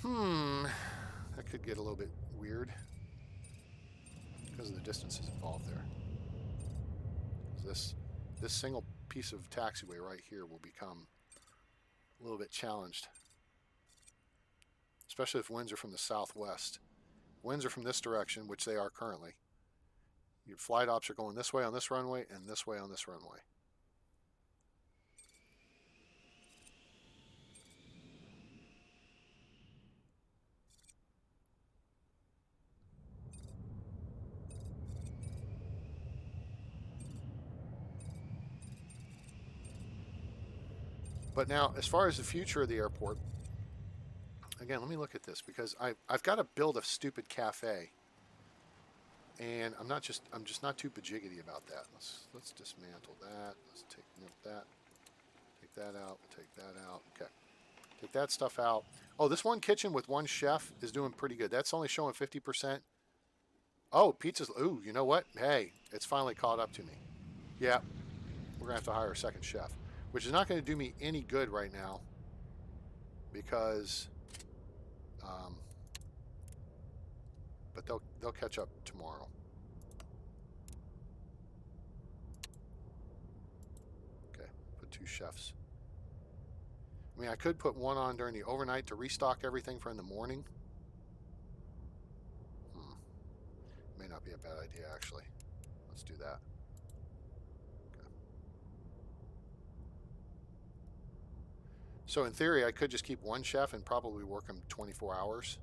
That could get a little bit weird because of the distances involved there. This single piece of taxiway right here will become a little bit challenged, especially if winds are from the southwest. Winds are from this direction, which they are currently. Your flight ops are going this way on this runway and this way on this runway. But now, as far as the future of the airport, again, let me look at this because I've got to build a stupid cafe, and I'm just not too bajiggity about that. Let's dismantle that. Let's take that. Take that out. Take that out. Okay. Take that stuff out. Oh, this one kitchen with one chef is doing pretty good. That's only showing 50%. Oh, pizza's. Ooh, you know what? Hey, it's finally caught up to me. Yeah, we're gonna have to hire a second chef, which is not going to do me any good right now because, but they'll catch up tomorrow. Okay, put 2 chefs. I mean, I could put one on during the overnight to restock everything for in the morning. May not be a bad idea, actually. Let's do that. So in theory, I could just keep one chef and probably work him 24 hours.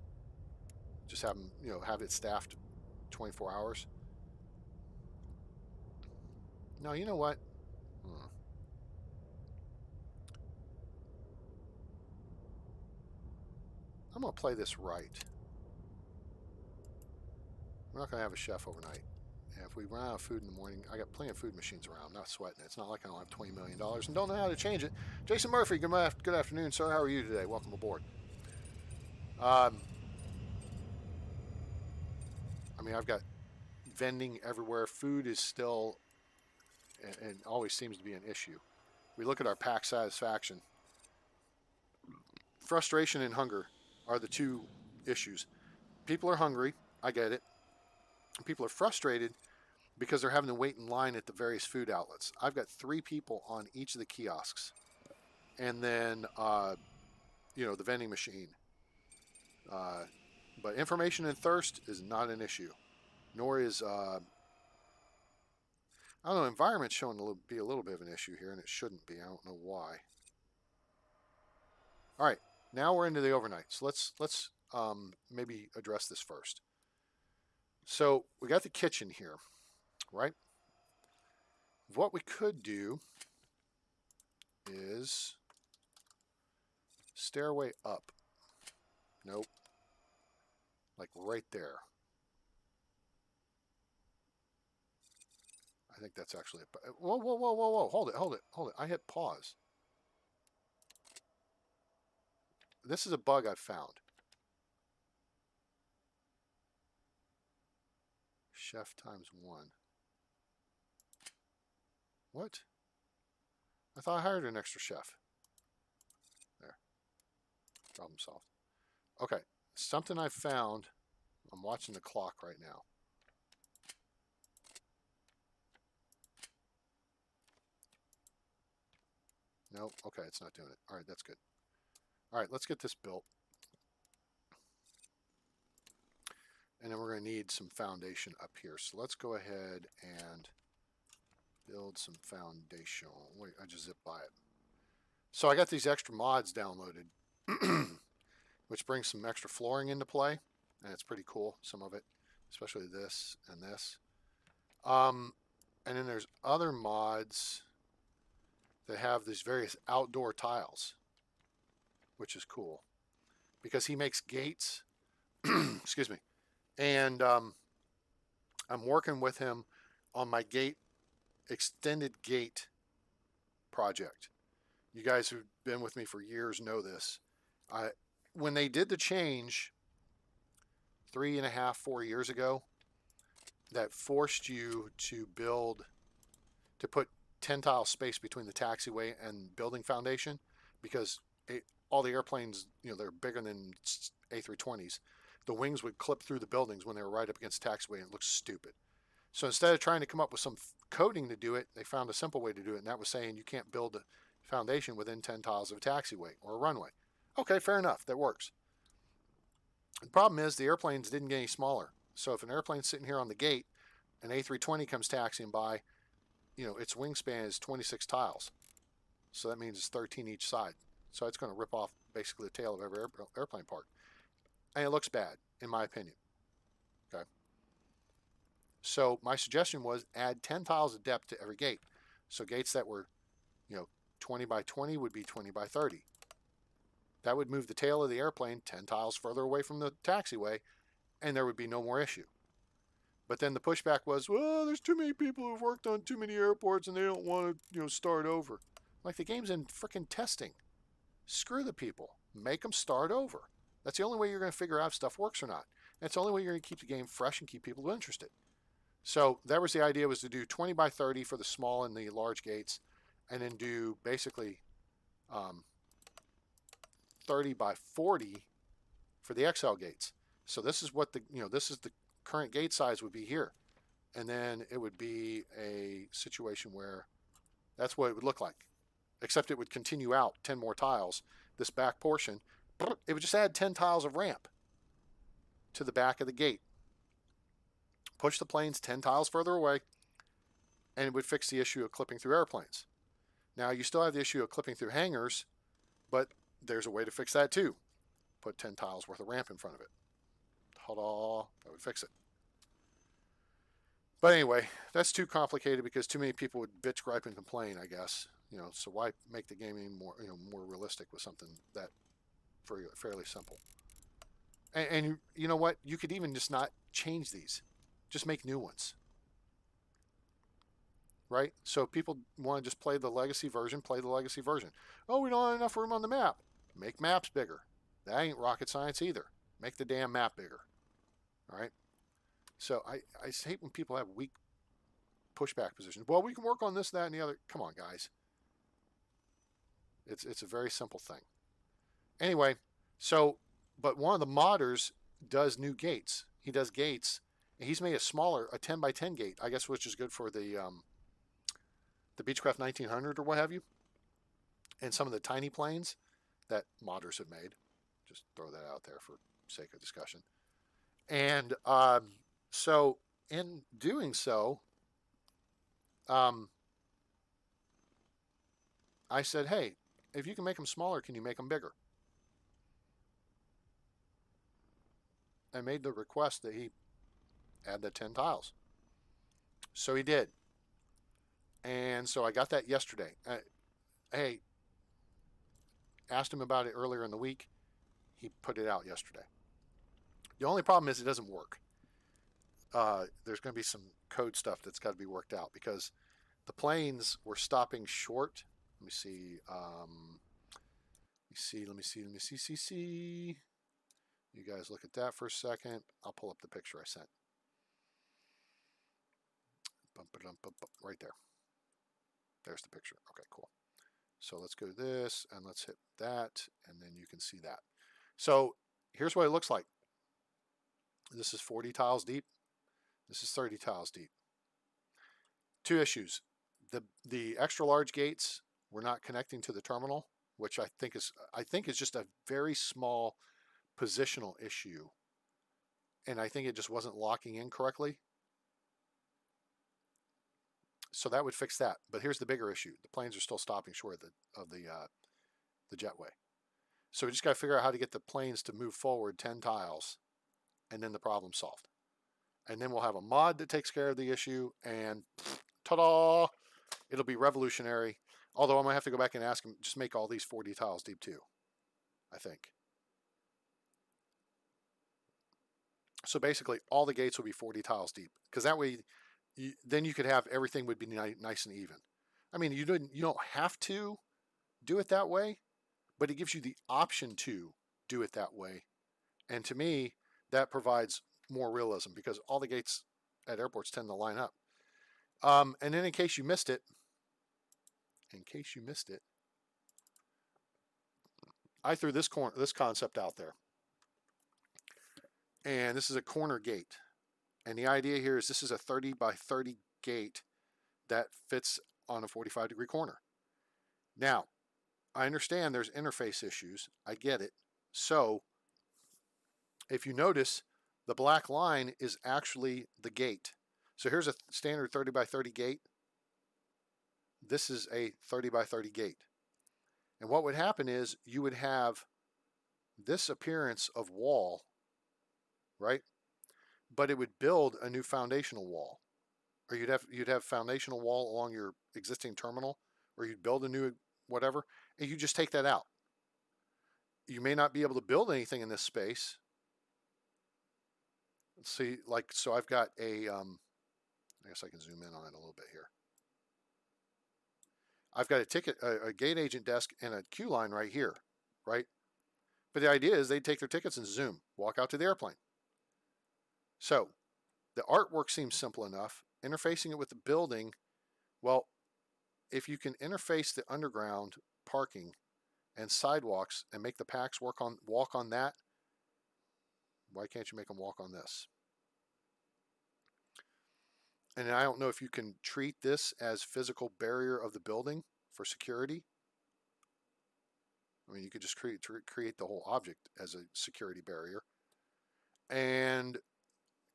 Just have him, have it staffed 24 hours. No, you know what? I'm going to play this right. We're not going to have a chef overnight. And if we run out of food in the morning, I got plenty of food machines around. I'm not sweating it. It's not like I don't have $20 million and don't know how to change it. Jason Murphy, good afternoon, sir. How are you today? Welcome aboard. I mean, I've got vending everywhere. Food is still and always seems to be an issue. We look at our pack satisfaction. Frustration and hunger are the two issues. People are hungry. I get it. People are frustrated because they're having to wait in line at the various food outlets. I've got 3 people on each of the kiosks, and then the vending machine. But information and thirst is not an issue, nor is I don't know. Environment's showing to be a little bit of an issue here, and it shouldn't be. I don't know why. All right, now we're into the overnight. So let's maybe address this first. So we got the kitchen here, right? What we could do is stairway up. Nope. Like right there. I think that's actually a... Whoa, whoa, whoa, whoa, whoa. Hold it, hold it, hold it. I hit pause. This is a bug I've found. Chef times 1. What? I thought I hired an extra chef. There. Problem solved. Okay. Something I found. I'm watching the clock right now. Nope. Okay, it's not doing it. All right, that's good. All right, let's get this built. And then we're going to need some foundation up here. So let's go ahead and build some foundation. Wait, I just zipped by it. So I got these extra mods downloaded, which brings some extra flooring into play. And it's pretty cool, some of it, especially this and this. And then there's other mods that have these various outdoor tiles, which is cool because he makes gates. Excuse me. And I'm working with him on my extended gate project. You guys who've been with me for years know this. When they did the change 3.5, 4 years ago, that forced you to put 10 tile space between the taxiway and building foundation, because all the airplanes, they're bigger than A320s. The wings would clip through the buildings when they were right up against the taxiway, and it looked stupid. So instead of trying to come up with some coding to do it, they found a simple way to do it, and that was saying you can't build a foundation within 10 tiles of a taxiway or a runway. Okay, fair enough. That works. The problem is the airplanes didn't get any smaller. So if an airplane's sitting here on the gate, an A320 comes taxiing by, its wingspan is 26 tiles. So that means it's 13 each side. So it's going to rip off basically the tail of every airplane part. And it looks bad, in my opinion. Okay. So my suggestion was add 10 tiles of depth to every gate. So gates that were, 20 by 20 would be 20 by 30. That would move the tail of the airplane 10 tiles further away from the taxiway, and there would be no more issue. But then the pushback was, well, there's too many people who've worked on too many airports and they don't want to, start over. Like, the game's in freaking testing. Screw the people. Make them start over. That's the only way you're going to figure out if stuff works or not. And it's the only way you're going to keep the game fresh and keep people interested. So that was the idea, was to do 20 by 30 for the small and the large gates, and then do basically 30 by 40 for the XL gates. So this is what this is the current gate size would be here. And then it would be a situation where that's what it would look like. Except it would continue out 10 more tiles. This back portion, it would just add 10 tiles of ramp to the back of the gate. Push the planes 10 tiles further away, and it would fix the issue of clipping through airplanes. Now, you still have the issue of clipping through hangars, but there's a way to fix that too. Put 10 tiles worth of ramp in front of it. Ta-da! That would fix it. But anyway, that's too complicated because too many people would bitch, gripe, and complain, I guess. So why make the game any more, more realistic with something that fairly simple? And you know what? You could even just not change these. Just make new ones. Right? So if people want to just play the legacy version, play the legacy version. Oh, we don't have enough room on the map. Make maps bigger. That ain't rocket science either. Make the damn map bigger. All right? So I hate when people have weak pushback positions. Well, we can work on this, that, and the other. Come on, guys. It's a very simple thing. Anyway, so but one of the modders does new gates. He does gates, and he's made a smaller, a 10 by 10 gate, I guess, which is good for the Beechcraft 1900 or what have you, and some of the tiny planes that modders have made. Just throw that out there for sake of discussion. And so in doing so, um, I said, hey, if you can make them smaller, can you make them bigger? I made the request that he add the 10 tiles. So he did. And so I got that yesterday. Hey, asked him about it earlier in the week. He put it out yesterday. The only problem is it doesn't work. There's going to be some code stuff that's got to be worked out because the planes were stopping short. Let me see. Let me see. You guys look at that for a second. I'll pull up the picture I sent. Right there. There's the picture. Okay, cool. So let's go to this and let's hit that, and then you can see that. So here's what it looks like. This is 40 tiles deep. This is 30 tiles deep. Two issues. The extra large gates were not connecting to the terminal, which I think is just a very small positional issue. And I think it just wasn't locking in correctly. So that would fix that. But here's the bigger issue. The planes are still stopping short of the jetway. So we just got to figure out how to get the planes to move forward 10 tiles, and then the problem's solved. And then we'll have a mod that takes care of the issue, and ta-da! It'll be revolutionary. Although I might have to go back and ask him, just make all these 40 tiles deep too, I think. So basically, all the gates will be 40 tiles deep, because that way, then you could have everything would be nice and even. I mean, you don't have to do it that way, but it gives you the option to do it that way. And to me, that provides more realism because all the gates at airports tend to line up. And then in case you missed it, I threw this concept out there. And this is a corner gate. And the idea here is this is a 30 by 30 gate that fits on a 45-degree corner. Now, I understand there's interface issues. I get it. So, if you notice, the black line is actually the gate. So here's a standard 30 by 30 gate. This is a 30 by 30 gate. And what would happen is you would have this appearance of wall, right? But it would build a new foundational wall. Or you'd have foundational wall along your existing terminal, or you'd build a new whatever, and you just take that out. You may not be able to build anything in this space. Let's see, like, so I've got a, I guess I can zoom in on it a little bit here. I've got a gate agent desk and a queue line right here, right? But the idea is they'd take their tickets and zoom, walk out to the airplane. So the artwork seems simple enough. Interfacing it with the building, well, if you can interface the underground parking and sidewalks and make the packs walk on that, why can't you make them walk on this? And I don't know if you can treat this as physical barrier of the building for security. I mean, you could just create the whole object as a security barrier. And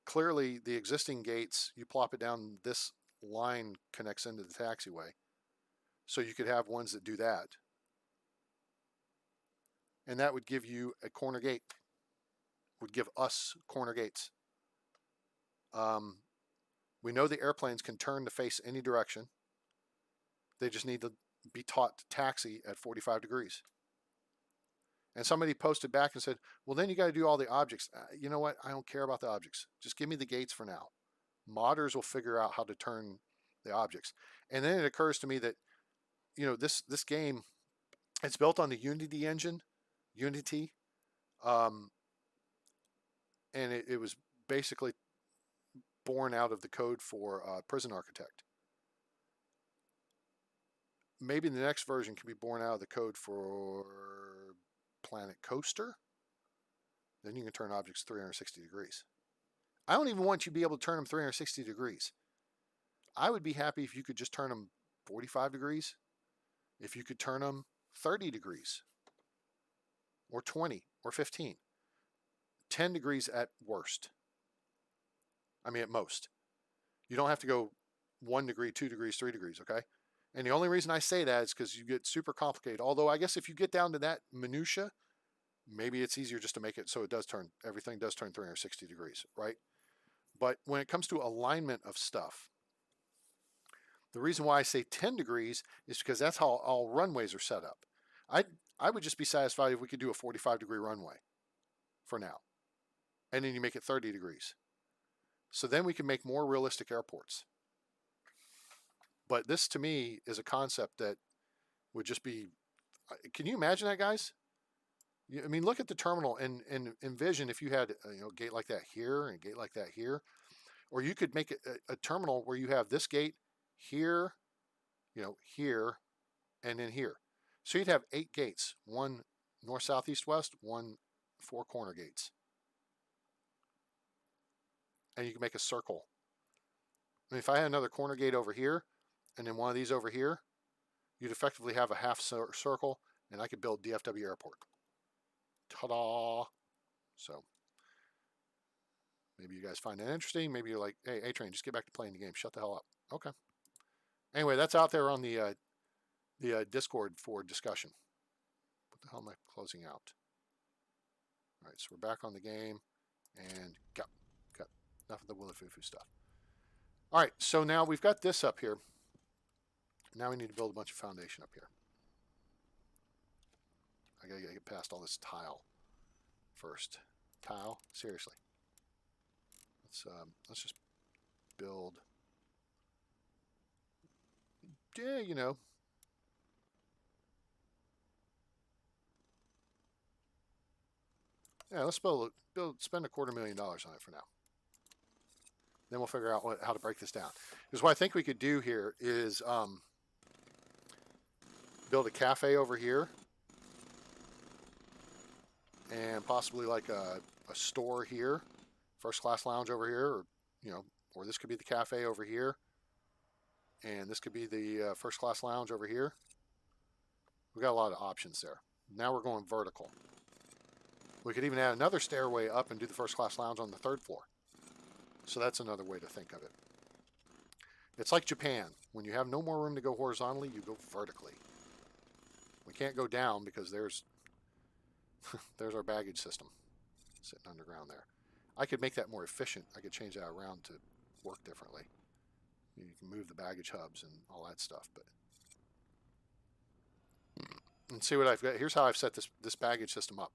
clearly the existing gates, you plop it down, this line connects into the taxiway. So you could have ones that do that. And that would give you a corner gate, would give us corner gates. We know the airplanes can turn to face any direction. They just need to be taught to taxi at 45 degrees. And somebody posted back and said, well, then you got to do all the objects. You know what? I don't care about the objects. Just give me the gates for now. Modders will figure out how to turn the objects. And then it occurs to me that, you know, this game, it's built on the Unity engine, Unity. And it was basically born out of the code for Prison Architect. Maybe the next version can be born out of the code for Planet Coaster. Then you can turn objects 360 degrees. I don't even want you to be able to turn them 360 degrees. I would be happy if you could just turn them 45 degrees. If you could turn them 30 degrees. Or 20 or 15. 10 degrees at worst. I mean, at most. You don't have to go 1 degree, 2 degrees, 3 degrees, okay? And the only reason I say that is because you get super complicated. Although I guess if you get down to that minutia, maybe it's easier just to make it so it does turn, everything does turn 360 degrees, right? But when it comes to alignment of stuff, the reason why I say 10 degrees is because that's how all runways are set up. I would just be satisfied if we could do a 45-degree runway for now. And then you make it 30 degrees. So then we can make more realistic airports. But this, to me, is a concept that would just be... Can you imagine that, guys? I mean, look at the terminal and envision if you had a gate like that here and a gate like that here. Or you could make it a terminal where you have this gate here, here, and then here. So you'd have 8 gates, 1 north, south, east, west, 1 4 corner gates. And you can make a circle. And if I had another corner gate over here, and then one of these over here, you'd effectively have a half circle, and I could build DFW Airport. Ta-da! So, maybe you guys find that interesting. Maybe you're like, hey, A-Train, just get back to playing the game. Shut the hell up. Okay. Anyway, that's out there on the Discord for discussion. What the hell am I closing out? All right, so we're back on the game, and got enough of the willy-foo-foo stuff. All right, so now we've got this up here. Now we need to build a bunch of foundation up here. I gotta get past all this tile first. Tile? Seriously. Let's just build. Yeah, Yeah, let's spend $250,000 on it for now. Then we'll figure out how to break this down. Because what I think we could do here is build a cafe over here. And possibly like a store here. First class lounge over here. Or this could be the cafe over here. And this could be the first class lounge over here. We've got a lot of options there. Now we're going vertical. We could even add another stairway up and do the first class lounge on the 3rd floor. So that's another way to think of it. It's like Japan. When you have no more room to go horizontally, you go vertically. We can't go down because there's our baggage system sitting underground there. I could make that more efficient. I could change that around to work differently. You can move the baggage hubs and all that stuff. And see what I've got. Here's how I've set this baggage system up.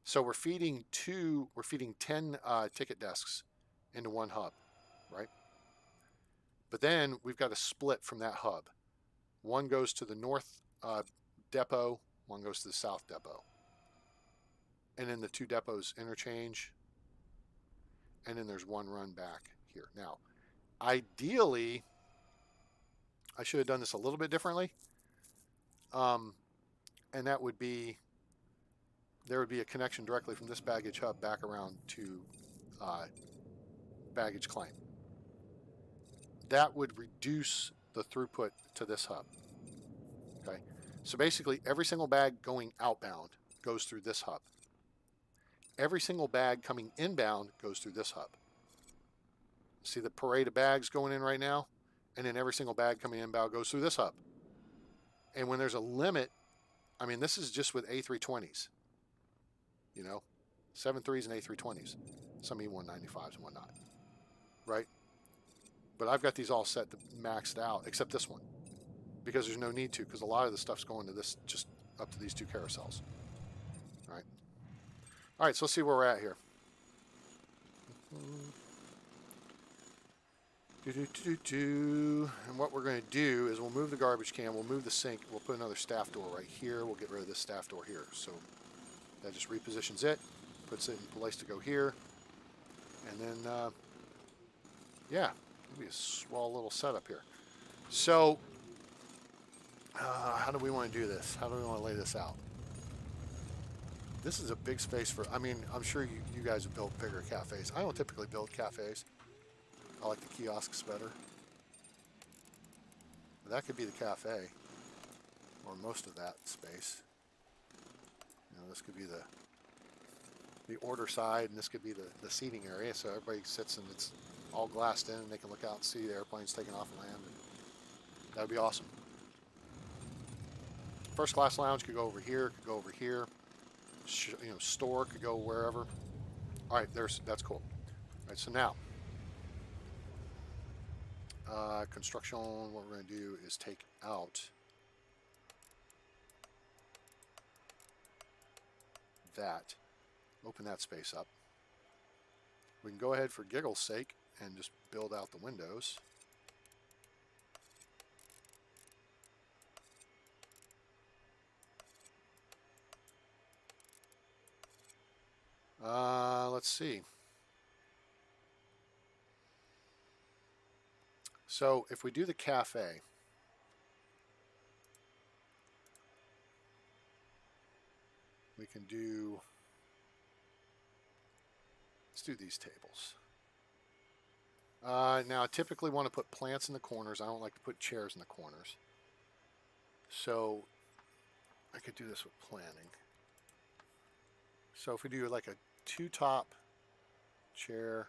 So we're feeding 10 ticket desks into one hub, right? But then we've got a split from that hub. One goes to the north depot, one goes to the south depot. And then the 2 depots interchange. And then there's one run back here. Now, ideally, I should have done this a little bit differently. And that would be, there would be a connection directly from this baggage hub back around to baggage claim. That would reduce the throughput to this hub. Okay, so basically every single bag going outbound goes through this hub. Every single bag coming inbound goes through this hub. See the parade of bags going in right now? And then every single bag coming inbound goes through this hub. And when there's a limit, I mean, this is just with A320s. 73s and A320s. Some E195s and whatnot. Right? But I've got these all set to maxed out, except this one. Because there's no need to, because a lot of the stuff's going to this, just up to these 2 carousels. Right? All right, so let's see where we're at here. And what we're going to do is we'll move the garbage can, we'll move the sink, we'll put another staff door right here, we'll get rid of this staff door here. So that just repositions it, puts it in place to go here, and then Yeah, it'll be a swell little setup here. So, how do we want to do this? How do we want to lay this out? This is a big space for, I mean, I'm sure you guys have built bigger cafes. I don't typically build cafes. I like the kiosks better. But that could be the cafe, or most of that space. You know, this could be the order side, and this could be the seating area, so everybody sits and it's all glassed in, and they can look out and see the airplanes taking off and land. That would be awesome. First class lounge could go over here, could go over here. You know, store could go wherever. All right, that's cool. All right, so now, construction, what we're going to do is take out that, open that space up. We can go ahead for giggle's sake and just build out the windows. Let's see. So if we do the cafe, we can do, let's do these tables. Now I typically want to put plants in the corners. I don't like to put chairs in the corners. So I could do this with planning. So if we do like a two-top chair,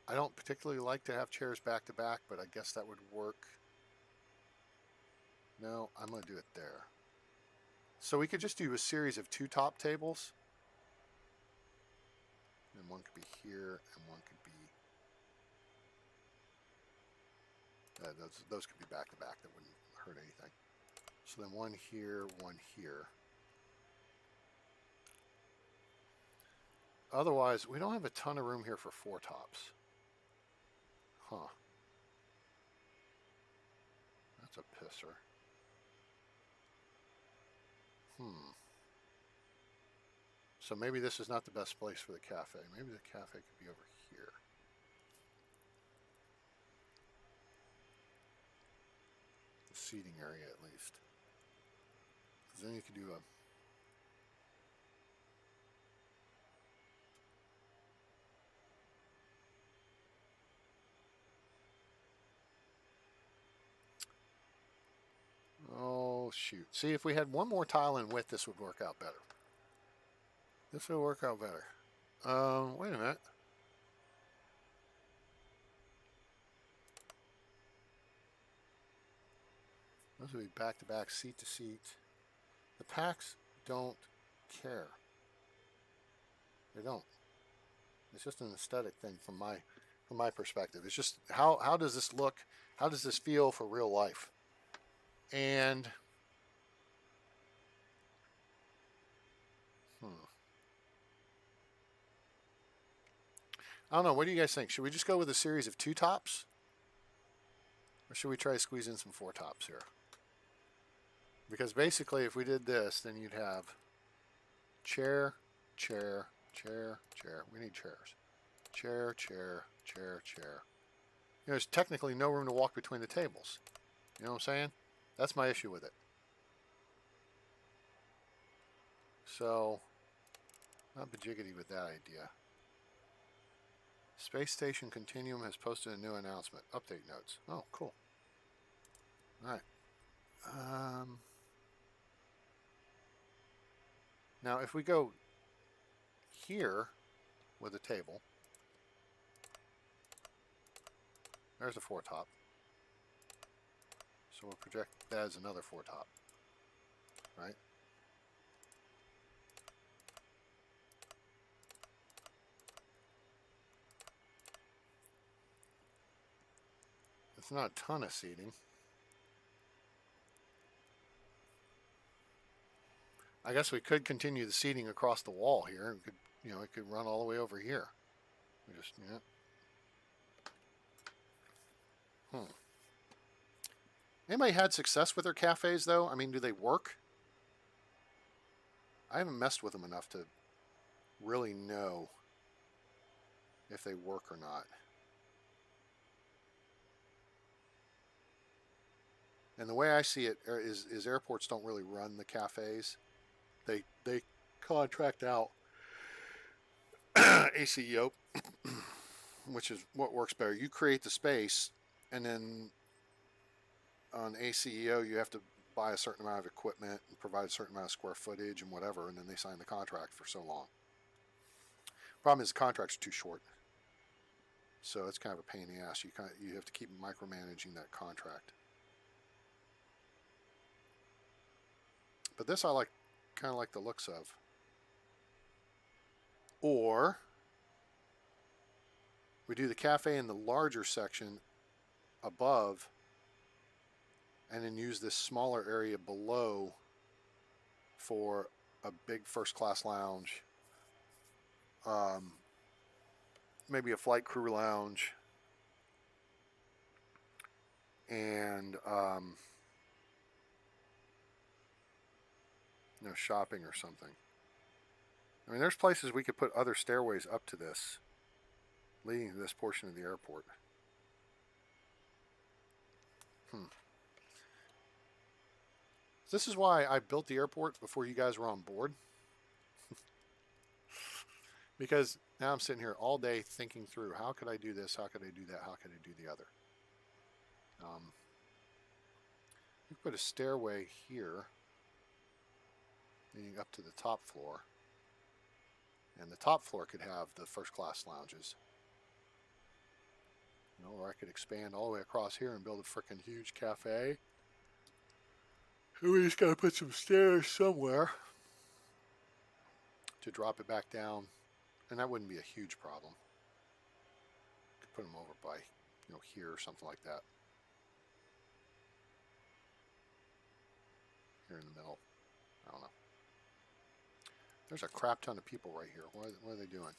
I don't particularly like to have chairs back to back, but I guess that would work. No, I'm going to do it there. So we could just do a series of two-top tables. And one could be here, and one could be... those could be back to back. That wouldn't hurt anything. So then one here, one here. Otherwise, we don't have a ton of room here for four tops. Huh. That's a pisser. So maybe this is not the best place for the cafe. Maybe the cafe could be over here. The seating area, at least. Because then you could do a... Oh, shoot. See, if we had one more tile in width, this would work out better. This will work out better. Wait a minute. Those would be back-to-back, seat-to-seat. The packs don't care. They don't. It's just an aesthetic thing from my perspective. It's just how does this look? How does this feel for real life? And I don't know. What do you guys think? Should we just go with a series of two tops? Or should we try to squeeze in some four tops here? Because basically, if we did this, then you'd have chair, chair, chair, chair. We need chairs. Chair, chair, chair, chair. You know, there's technically no room to walk between the tables. You know what I'm saying? That's my issue with it. So, not bejiggity with that idea. Space Station Continuum has posted a new announcement. Update notes. Oh, cool. All right. Now, if we go here with a table, there's a four top. So we'll project that as another four top, right? It's not a ton of seating. I guess we could continue the seating across the wall here. We could, you know, it could run all the way over here. We just, yeah. Anybody had success with their cafes, though? I mean, do they work? I haven't messed with them enough to really know if they work or not. And the way I see it is airports don't really run the cafes. They contract out ACEO, which is what works better. You create the space, and then on ACEO you have to buy a certain amount of equipment and provide a certain amount of square footage and whatever, and then they sign the contract for so long. Problem is the contracts are too short, so it's kind of a pain in the ass. You have to keep micromanaging that contract. But this I like, kind of like the looks of. Or we do the cafe in the larger section above, and then use this smaller area below for a big first class lounge, maybe a flight crew lounge, and you know, shopping or something. I mean, there's places we could put other stairways up to this, leading to this portion of the airport. This is why I built the airport before you guys were on board. Because now I'm sitting here all day thinking through, how could I do this? How could I do that? How could I do the other? You put a stairway here, leading up to the top floor. And the top floor could have the first class lounges. You know, or I could expand all the way across here and build a freaking huge cafe. We just gotta put some stairs somewhere to drop it back down, and that wouldn't be a huge problem. Could put them over by, you know, here or something like that. Here in the middle. I don't know. There's a crap ton of people right here. What are they doing?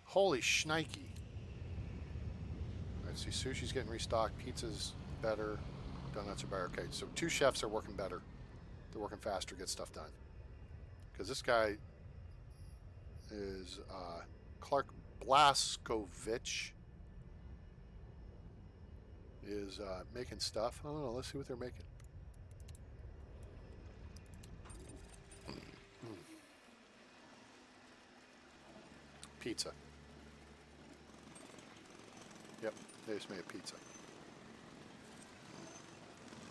Holy shnikey. Alright, see, sushi's getting restocked. Pizza's better. Donuts are better. Okay, so 2 chefs are working better. They're working faster, get stuff done. Because this guy is Clark Blaskovich is making stuff. I don't know. Let's see what they're making. Pizza. Yep, they just made a pizza.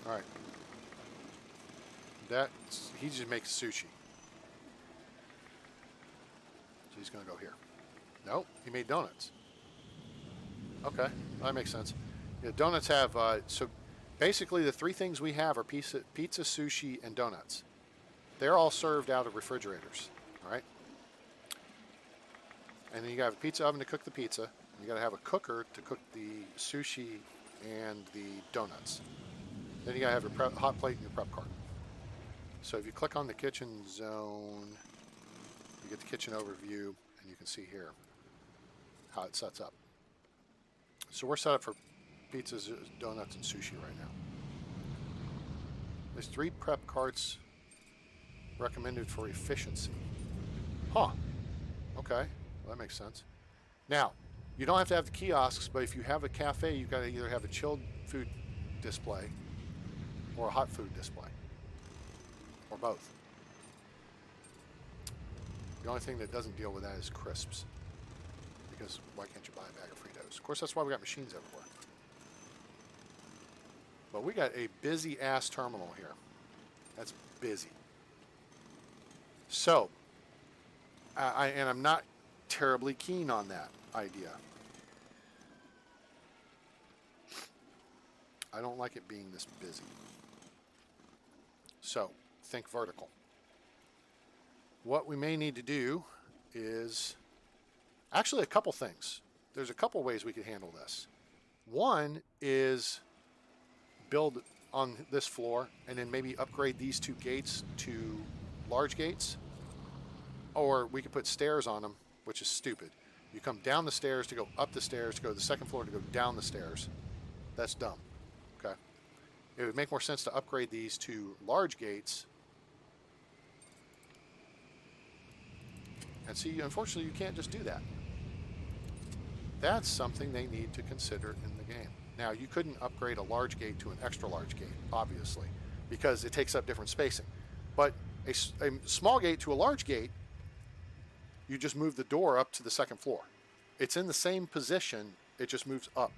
All right. He just makes sushi. So he's going to go here. Nope, he made donuts. Okay, that makes sense. Yeah, donuts have, so basically the 3 things we have are pizza, sushi, and donuts. They're all served out of refrigerators, all right? And then you got to have a pizza oven to cook the pizza. You got to have a cooker to cook the sushi and the donuts. Then you got to have your hot plate and your prep cart. So if you click on the kitchen zone, you get the kitchen overview, and you can see here how it sets up. So we're set up for pizzas, donuts, and sushi right now. There's 3 prep carts recommended for efficiency. Huh. Okay. Well, that makes sense. Now, you don't have to have the kiosks, but if you have a cafe, you've got to either have a chilled food display or a hot food display, or both. The only thing that doesn't deal with that is crisps, because why can't you buy a bag of Fritos? Of course, that's why we got machines everywhere. But we got a busy ass terminal here. That's busy. So, I'm not terribly keen on that idea. I don't like it being this busy. So, think vertical. What we may need to do is actually a couple things. There's a couple ways we could handle this. One is build on this floor and then maybe upgrade these 2 gates to large gates. Or we could put stairs on them, which is stupid. You come down the stairs to go up the stairs to go to the second floor to go down the stairs. That's dumb. Okay. It would make more sense to upgrade these to large gates. And see, unfortunately, you can't just do that. That's something they need to consider in the game. Now, you couldn't upgrade a large gate to an extra large gate, obviously, because it takes up different spacing. But a small gate to a large gate, you just move the door up to the second floor. It's in the same position, it just moves up,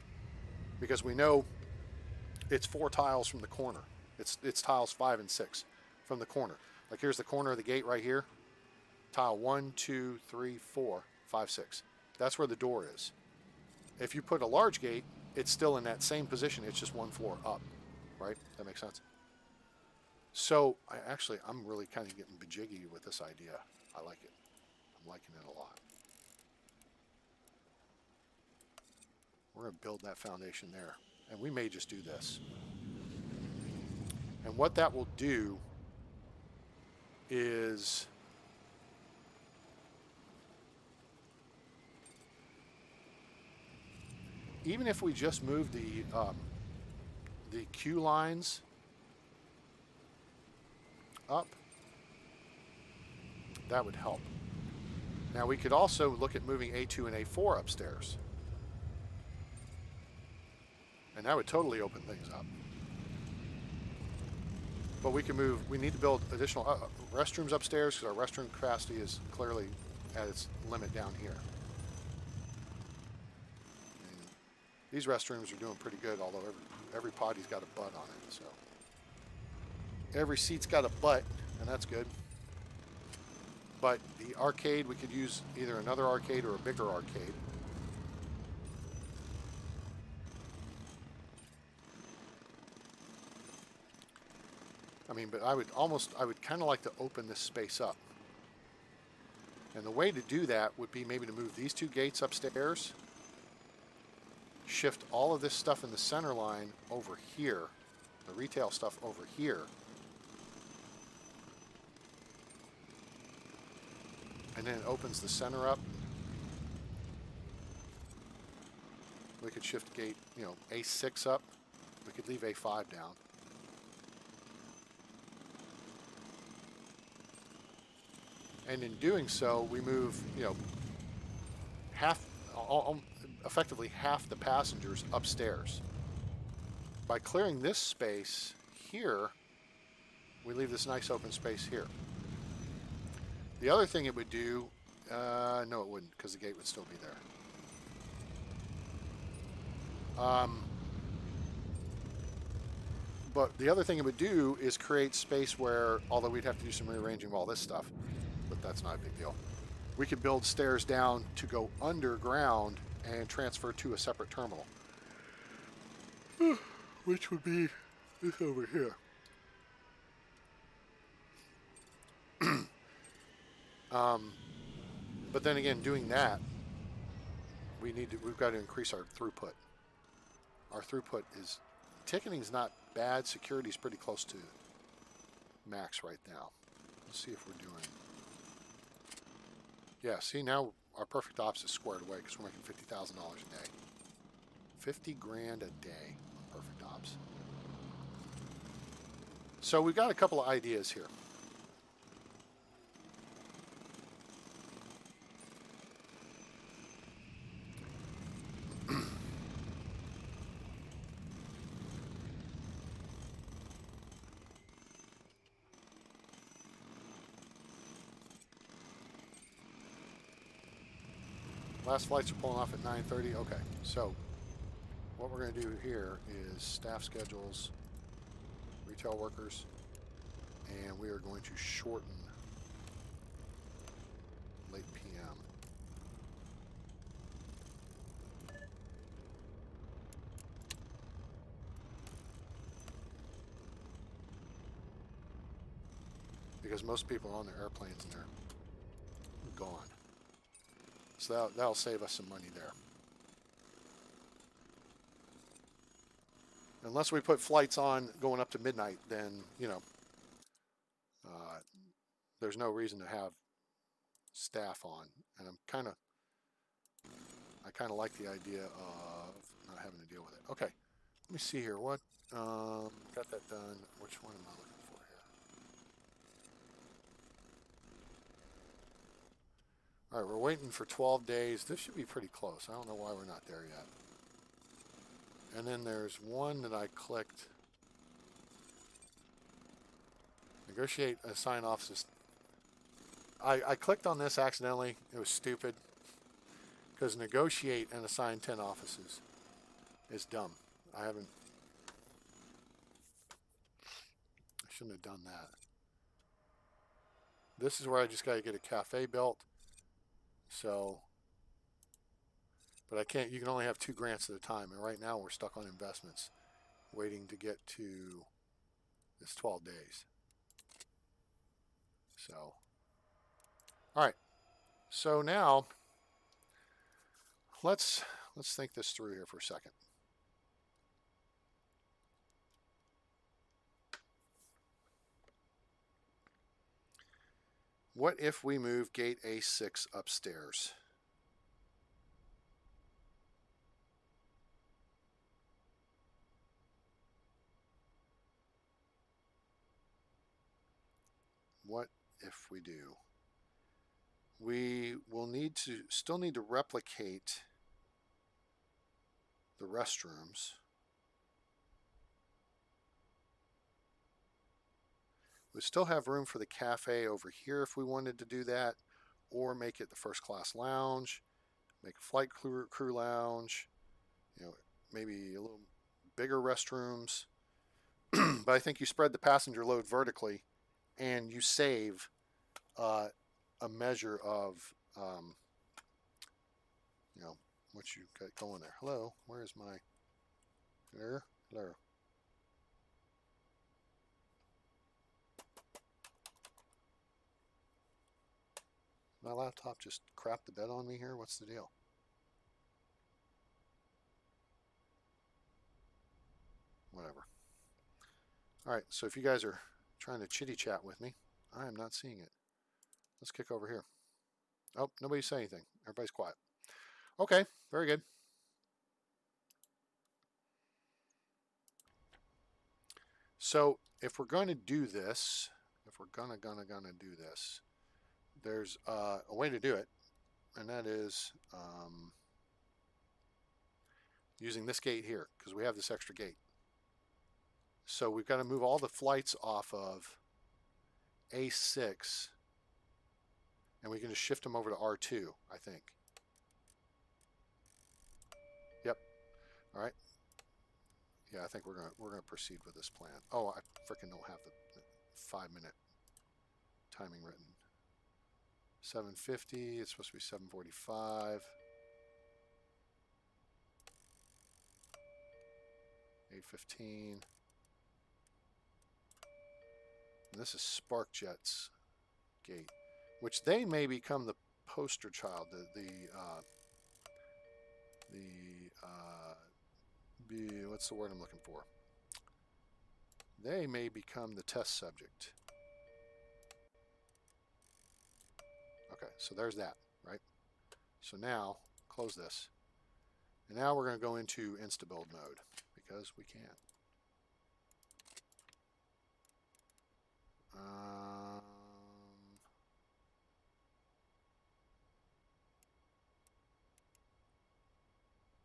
because we know it's 4 tiles from the corner. It's tiles 5 and 6 from the corner. Like here's the corner of the gate right here. Tile 1, 2, 3, 4, 5, 6. That's where the door is. If you put a large gate, it's still in that same position. It's just 1 floor up, right? That makes sense? So I'm really kind of getting bejiggy with this idea. I like it. I'm liking it a lot. We're going to build that foundation there. And we may just do this. And what that will do is even if we just move the queue lines up, that would help. Now we could also look at moving A2 and A4 upstairs. And that would totally open things up. But we can move, we need to build additional restrooms upstairs because our restroom capacity is clearly at its limit down here. And these restrooms are doing pretty good, although every potty's got a butt on it. So every seat's got a butt, and that's good. But the arcade, we could use either another arcade or a bigger arcade. I mean, but I would kind of like to open this space up. And the way to do that would be maybe to move these 2 gates upstairs, shift all of this stuff in the center line over here, the retail stuff over here, and then it opens the center up. We could shift gate, A6 up. We could leave A5 down. And in doing so, we move, effectively half the passengers upstairs. By clearing this space here, we leave this nice open space here. The other thing it would do, no it wouldn't, because the gate would still be there. But the other thing it would do is create space where, although we'd have to do some rearranging of all this stuff, but that's not a big deal. We could build stairs down to go underground and transfer to a separate terminal, which would be this over here. But then again, doing that, we've got to increase our throughput. Our throughput is, ticketing's not bad, security's pretty close to max right now. Let's see if we're doing. Yeah, see now our perfect ops is squared away because we're making $50,000 a day. 50 grand a day on perfect ops. So we've got a couple of ideas here. Last flights are pulling off at 9:30. Okay, so what we're going to do here is staff schedules, retail workers, and we are going to shorten late PM. Because most people are on their airplanes and they're gone. So that'll save us some money there. Unless we put flights on going up to midnight, then, there's no reason to have staff on. And I kind of like the idea of not having to deal with it. Okay, let me see here. What, got that done. Which one am I looking for here? All right, we're waiting for 12 days. This should be pretty close. I don't know why we're not there yet. And then there's one that I clicked. Negotiate, assign offices. I clicked on this accidentally. It was stupid. Because negotiate and assign 10 offices is dumb. I shouldn't have done that. This is where I just got to get a cafe built. So, but I can't, you can only have 2 grants at a time. And right now we're stuck on investments, waiting to get to this 12 days. So, all right. So now let's think this through here for a second. What if we move gate A6 upstairs? What if we do? We will still need to replicate the restrooms. We still have room for the cafe over here if we wanted to do that, or make it the first class lounge, make a flight crew lounge, maybe a little bigger restrooms. But I think you spread the passenger load vertically and you save a measure of, what you got going there. Hello, where's my, there, hello. My laptop just crapped the bed on me here. What's the deal? Whatever. All right, so if you guys are trying to chitty chat with me, I am not seeing it. Let's kick over here. Oh, nobody's saying anything. Everybody's quiet. Okay, very good. So if we're going to do this, if we're gonna do this, there's a way to do it, and that is using this gate here, because we have this extra gate. So we've got to move all the flights off of A6, and we can just shift them over to R2, I think. Yep. All right. Yeah, I think we're gonna proceed with this plan. Oh, I freaking don't have the 5-minute timing written. 7:50. It's supposed to be 7:45. 8:15. And this is SparkJet's gate, which they may become the poster child. What's the word I'm looking for? They may become the test subject. Okay, so there's that, right? So now, close this. And now we're going to go into insta-build mode, because we can.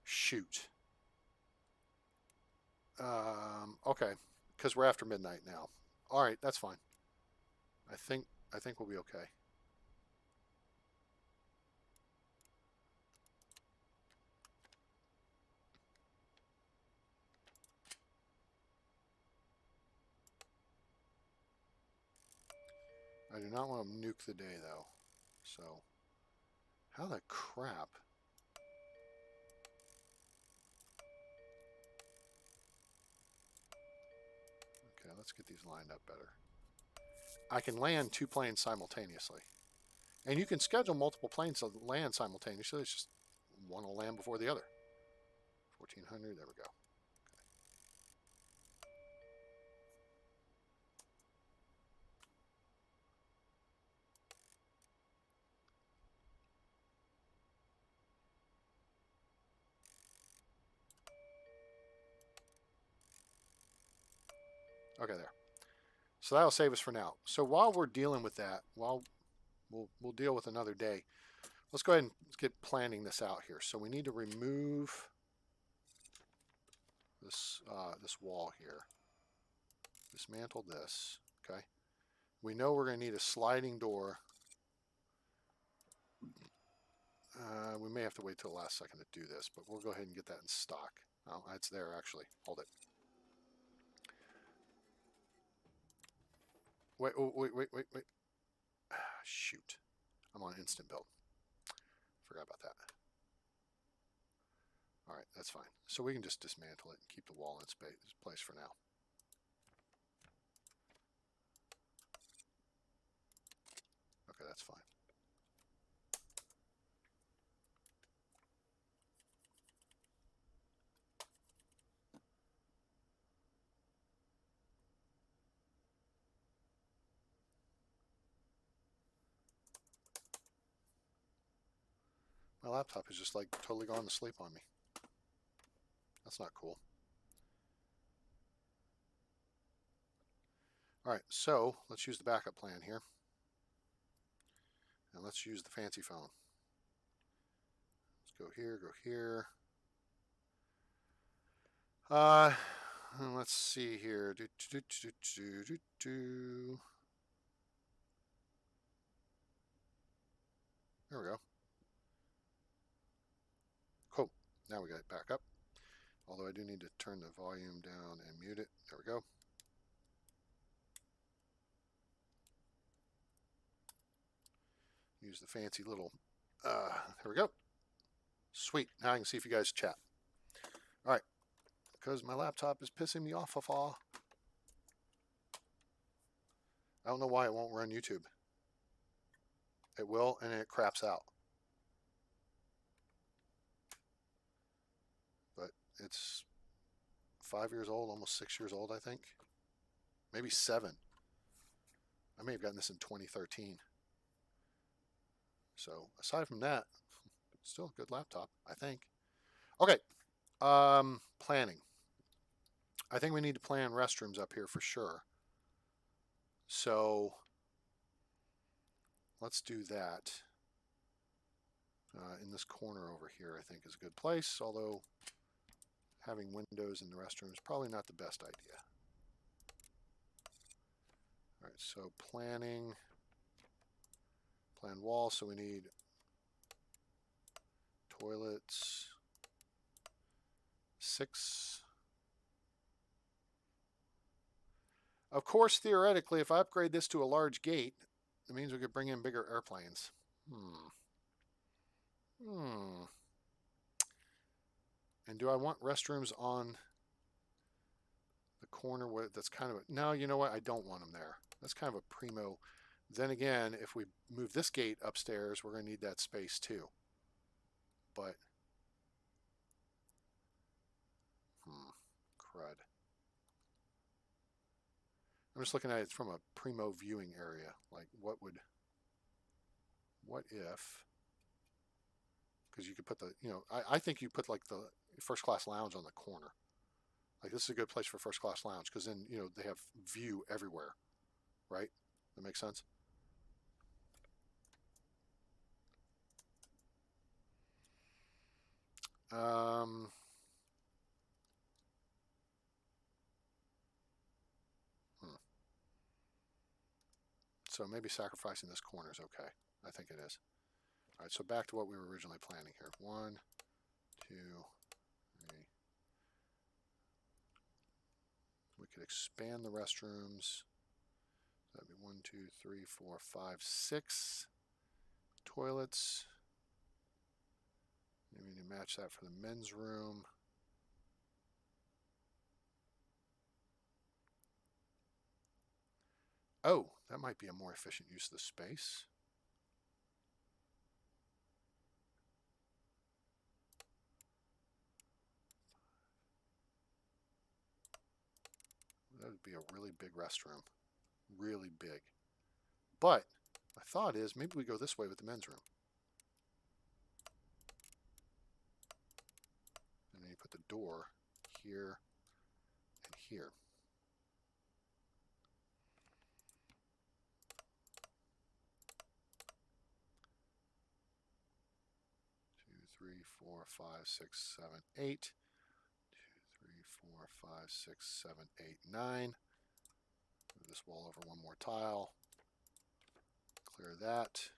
Shoot. Okay, because we're after midnight now. All right, that's fine. I think we'll be okay. I do not want to nuke the day though. So, how the crap? Okay, let's get these lined up better. I can land 2 planes simultaneously. And you can schedule multiple planes to land simultaneously. It's just one will land before the other. 1400, there we go. Okay, there. So that'll save us for now. So while we're dealing with that, we'll deal with another day. Let's go ahead and get planning this out here. So we need to remove this wall here. Dismantle this. Okay. We know we're going to need a sliding door. We may have to wait till the last second to do this, but we'll go ahead and get that in stock. Oh, it's there actually. Hold it. Wait, oh, wait. Shoot. I'm on instant build. Forgot about that. All right, that's fine. So we can just dismantle it and keep the wall in place for now. Okay, that's fine. My laptop is just like totally gone to sleep on me. That's not cool. All right, so let's use the backup plan here. And let's use the fancy phone. Let's go here, go here. Let's see here. There we go. Cool. Now we got it back up. Although I do need to turn the volume down and mute it. There we go. Use the fancy little, there we go. Sweet. Now I can see if you guys chat. All right. Because my laptop is pissing me off. I don't know why it won't run YouTube. It will, and it craps out. But it's 5 years old, almost 6 years old, I think. Maybe 7. I may have gotten this in 2013. So aside from that, still a good laptop, I think. Okay, planning. I think we need to plan restrooms up here for sure. So let's do that. In this corner over here, I think is a good place, although having windows in the restroom is probably not the best idea. All right, so planning. Plan wall, so we need toilets, 6. Of course, theoretically, if I upgrade this to a large gate, it means we could bring in bigger airplanes. And do I want restrooms on the corner where that's kind of a, no, you know what? I don't want them there. That's kind of a primo. Then again, if we move this gate upstairs, we're going to need that space too. But, crud. I'm just looking at it from a primo viewing area. Like, what if, because you could put the, I think you put like the first class lounge on the corner. Like, this is a good place for first class lounge because then, they have view everywhere, right? That makes sense? So maybe sacrificing this corner is okay. I think it is. All right, so back to what we were originally planning here. 1, 2, 3. We could expand the restrooms. That'd be 1, 2, 3, 4, 5, 6 toilets. Maybe we need to match that for the men's room. Oh, that might be a more efficient use of the space. That would be a really big restroom. Really big. But my thought is maybe we go this way with the men's room. And then you put the door here and here. 2, 3, 4, 5, 6, 7, 8. 2, 3, 4, 5, 6, 7, 8, 9. Move this wall over one more tile. Clear that.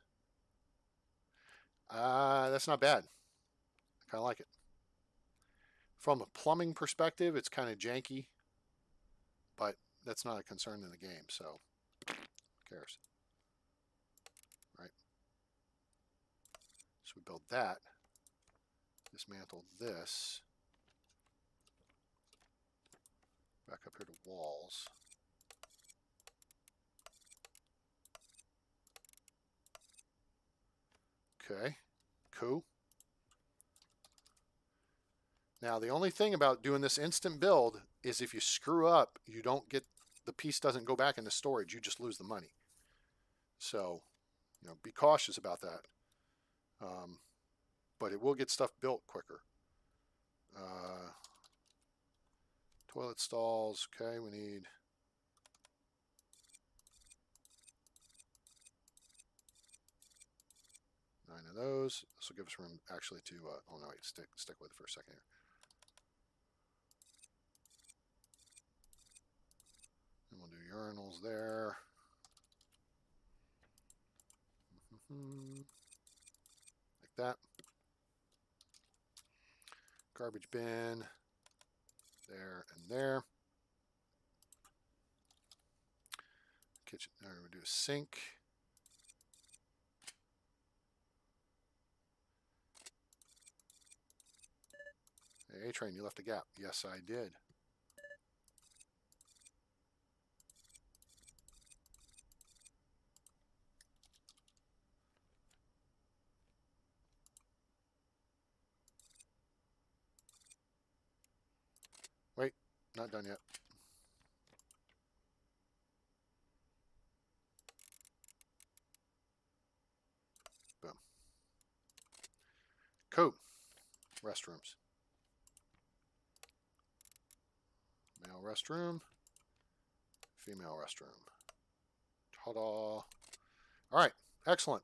That's not bad. I kind of like it. From a plumbing perspective, it's kind of janky, but that's not a concern in the game, so who cares? Right? So we build that. Dismantle this. Back up here to walls. Okay, cool. Now the only thing about doing this instant build is if you screw up, you don't get, the piece doesn't go back into storage, you just lose the money. So, you know, be cautious about that. But it will get stuff built quicker. Toilet stalls, okay, we need 9 of those. This will give us room actually to, oh no, wait, stick with it for a second here. And we'll do urinals there. Like that. Garbage bin there and there. Kitchen, there we do a sink. Hey, A-Train, you left a gap. Yes, I did. Wait, not done yet. Boom. Cool. Restrooms. Male restroom. Female restroom. Ta-da. All right, excellent.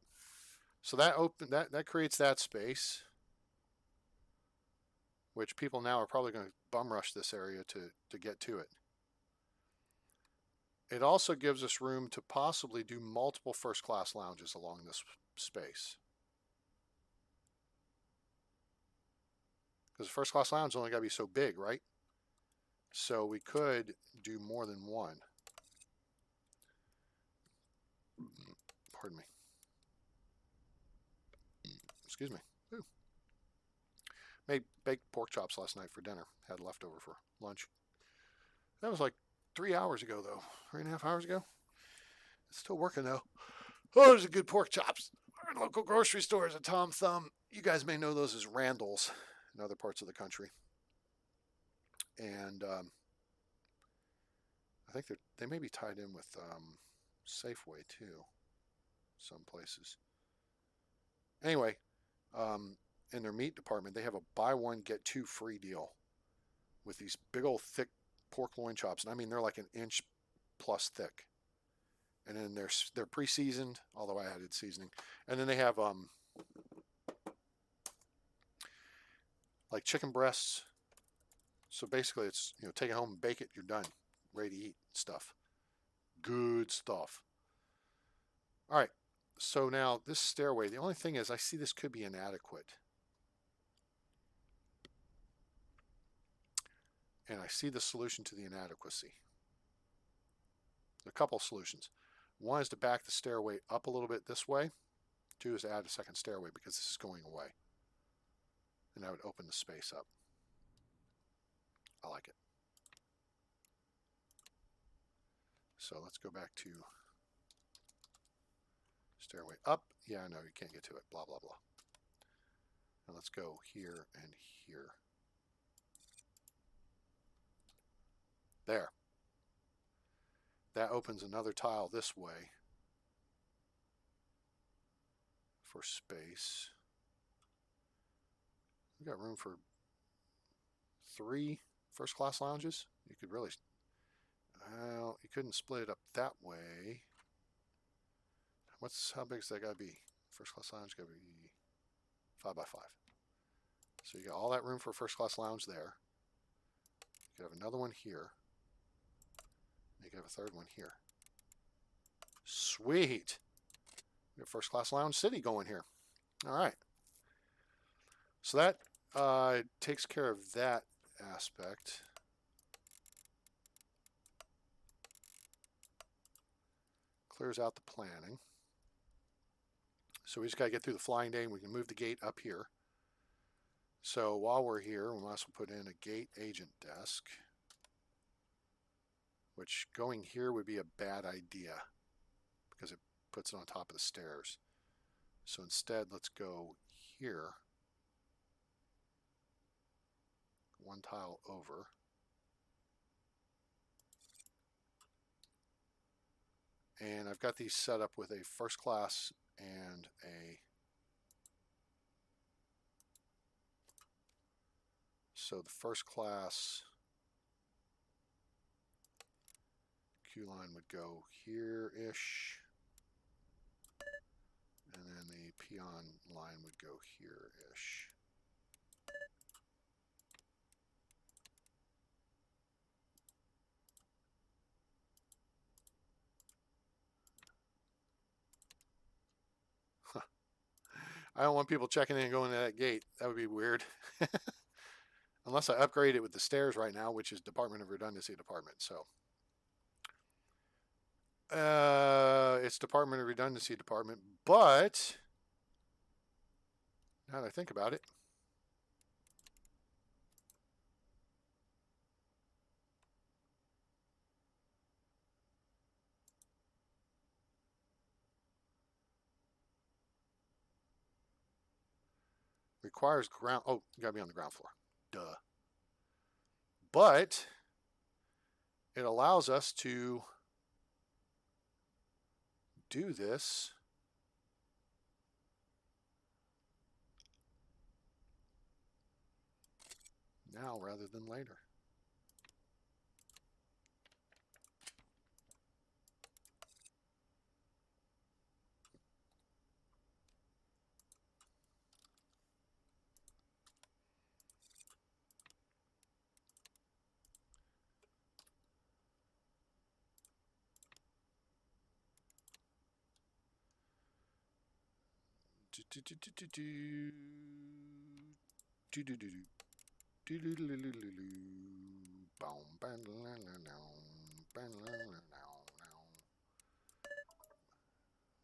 So that creates that space, which people now are probably going to bum rush this area to get to it. It also gives us room to possibly do multiple first-class lounges along this space. Because the first-class lounge only got to be so big, right? So we could do more than one. Pardon me. Excuse me. Ooh. Made baked pork chops last night for dinner. Had leftover for lunch. That was like 3 hours ago, though. 3.5 hours ago. It's still working, though. Oh, those are good pork chops. Our local grocery store is a Tom Thumb. You guys may know those as Randall's in other parts of the country. And I think they may be tied in with Safeway, too. Some places. Anyway, in their meat department, they have a buy one, get two free deal with these big old thick pork loin chops. And I mean, they're like an inch plus thick. And then they're pre-seasoned, although I added seasoning. And then they have like chicken breasts. So basically it's, you know, take it home and bake it, you're done. Ready to eat stuff. Good stuff. All right. So now this stairway, the only thing is I see this could be inadequate. And I see the solution to the inadequacy. A couple solutions. One is to back the stairway up a little bit this way. 2 is to add a second stairway because this is going away. And that would open the space up. I like it. So let's go back to stairway up. Yeah, no, you can't get to it. Blah, blah, blah. And let's go here and here. There. That opens another tile this way for space. We got room for 3 first-class lounges. You could really, well, you couldn't split it up that way. How big is that got to be? First-class lounge got to be 5 by 5. So you got all that room for first-class lounge there. You could have another one here. You could have a third one here. Sweet. We have first class lounge city going here. All right. So that takes care of that aspect. Clears out the planning. So we just got to get through the flying day and we can move the gate up here. So while we're here, we might as well put in a gate agent desk, which going here would be a bad idea because it puts it on top of the stairs. So instead, let's go here, one tile over. And I've got these set up with a first class and a... So the first class queue line would go here-ish. And then the peon line would go here-ish. Huh. I don't want people checking in and going to that gate. That would be weird. Unless I upgrade it with the stairs right now, which is Department of Redundancy Department. So it's Department of Redundancy Department, but now that I think about it, requires ground. Oh, you gotta be on the ground floor. Duh. But it allows us to do this now rather than later.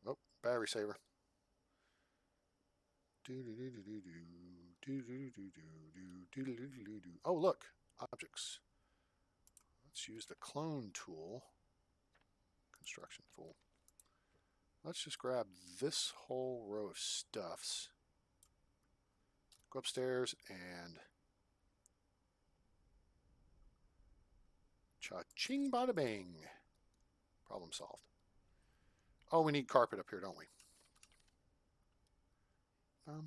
Oh, battery saver. Oh, look, objects. Let's use the clone tool, construction tool. Let's just grab this whole row of stuffs, go upstairs, and cha-ching bada bang. Problem solved. Oh, we need carpet up here, don't we? Wait, I'm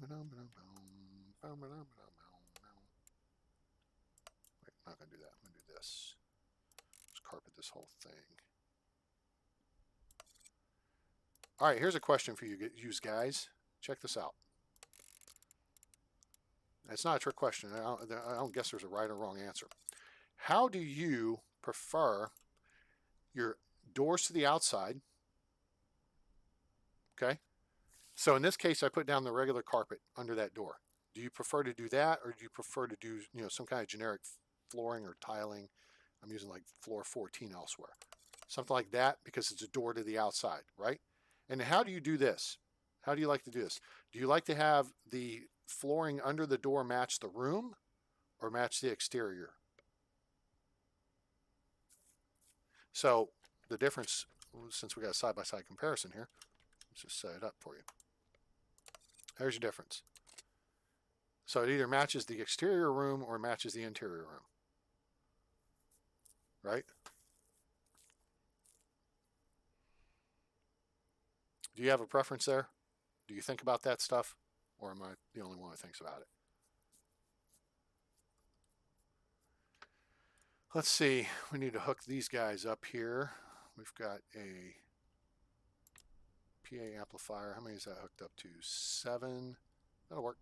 not going to do that. I'm going to do this. Just carpet this whole thing. All right, here's a question for you guys. Check this out. It's not a trick question. I don't guess there's a right or wrong answer. How do you prefer your doors to the outside? Okay. So in this case, I put down the regular carpet under that door. Do you prefer to do that, or do you prefer to do, you know, some kind of generic flooring or tiling? I'm using like floor 14 elsewhere. Something like that, because it's a door to the outside, right? And how do you do this? How do you like to do this? Do you like to have the flooring under the door match the room or match the exterior? So the difference, since we got a side-by-side comparison here, let's just set it up for you. There's your difference. So it either matches the exterior room or matches the interior room, right? Do you have a preference there? Do you think about that stuff? Or am I the only one who thinks about it? Let's see. We need to hook these guys up here. We've got a PA amplifier. How many is that hooked up to? 7. That'll work.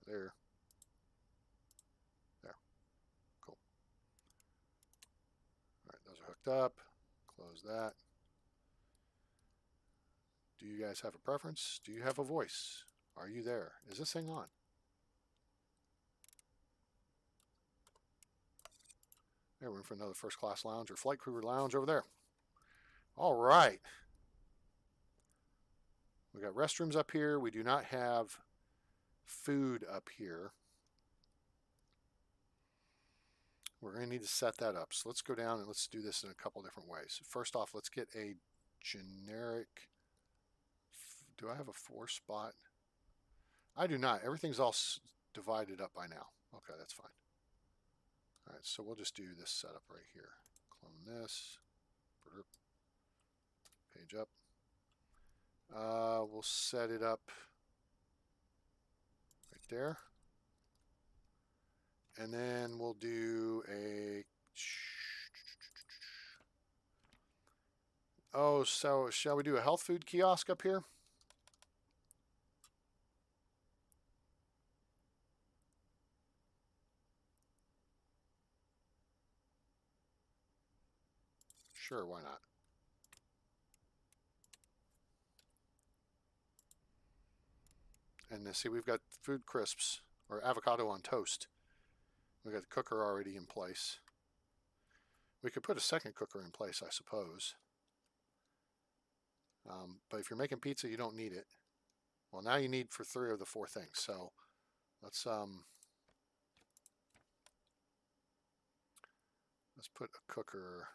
There. hooked up. Close that. Do you guys have a preference? Do you have a voice? Are you there? Is this thing on? There, room for another first class lounge or flight crew lounge over there. All right. We got restrooms up here. We do not have food up here. We're going to need to set that up. So let's go down and let's do this in a couple different ways. First off, let's get a generic. Do I have a 4-spot? I do not. Everything's all divided up by now. Okay, that's fine. All right, so we'll just do this setup right here. Clone this. Page up. We'll set it up right there. And then we'll do a... Oh, so shall we do a health food kiosk up here? Sure, why not? And see, we've got food crisps or avocado on toast. We've got the cooker already in place. We could put a second cooker in place, I suppose. But if you're making pizza, you don't need it. Well, now you need for 3 of the 4 things. So let's put a cooker.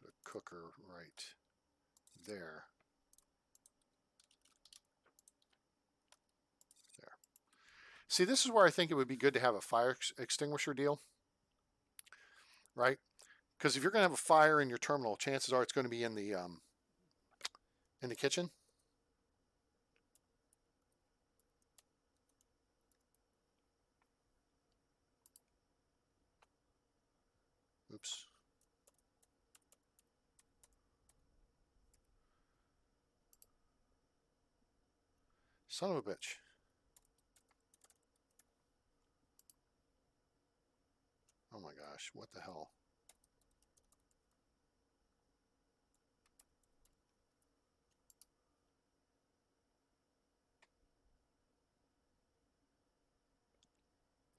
Put a cooker right there. There. See, this is where I think it would be good to have a fire extinguisher deal, right? Because if you're going to have a fire in your terminal, chances are it's going to be in the kitchen. Oops. Son of a bitch. Oh my gosh, what the hell?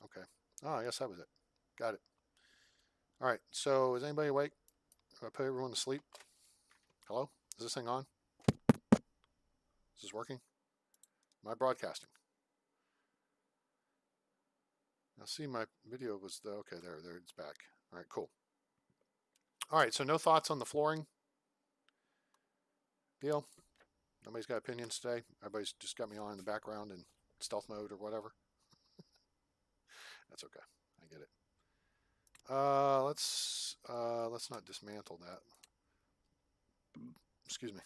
Okay. Oh, I guess that was it. Got it. All right, so is anybody awake? Have I put everyone to sleep? Hello? Is this thing on? Is this working? Am I broadcasting? Now see, my video was okay, there it's back. All right, cool. All right, so no thoughts on the flooring deal? Nobody's got opinions today? Everybody's just got me on in the background in stealth mode or whatever? That's okay, I get it. Let's not dismantle that. Excuse me.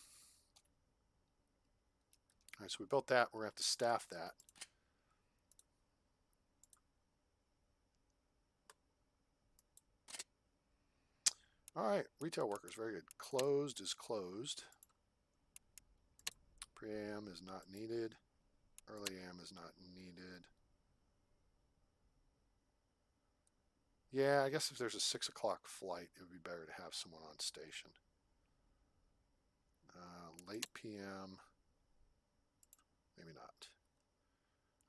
All right, so we built that. We're going to have to staff that. All right, retail workers, very good. Closed is closed. Pre-AM is not needed. Early AM is not needed. Yeah, I guess if there's a 6 o'clock flight, it would be better to have someone on station. Late PM, maybe not.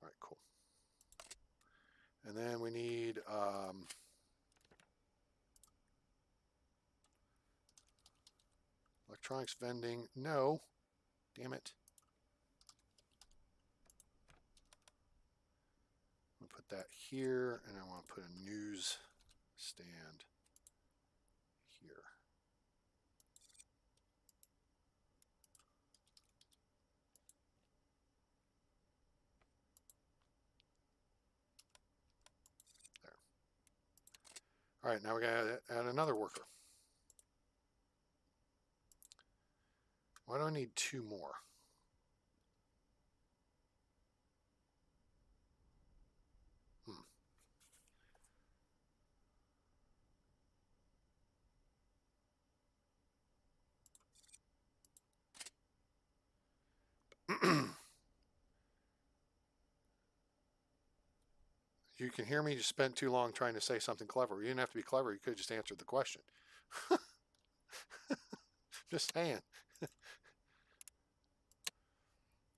All right, cool. And then we need electronics vending. No, damn it. I'm gonna put that here, and I want to put a news stand here. There. All right, now we gotta add another worker. Why do I need 2 more? You can hear me just spent too long trying to say something clever. You didn't have to be clever. You could have just answered the question. Just saying.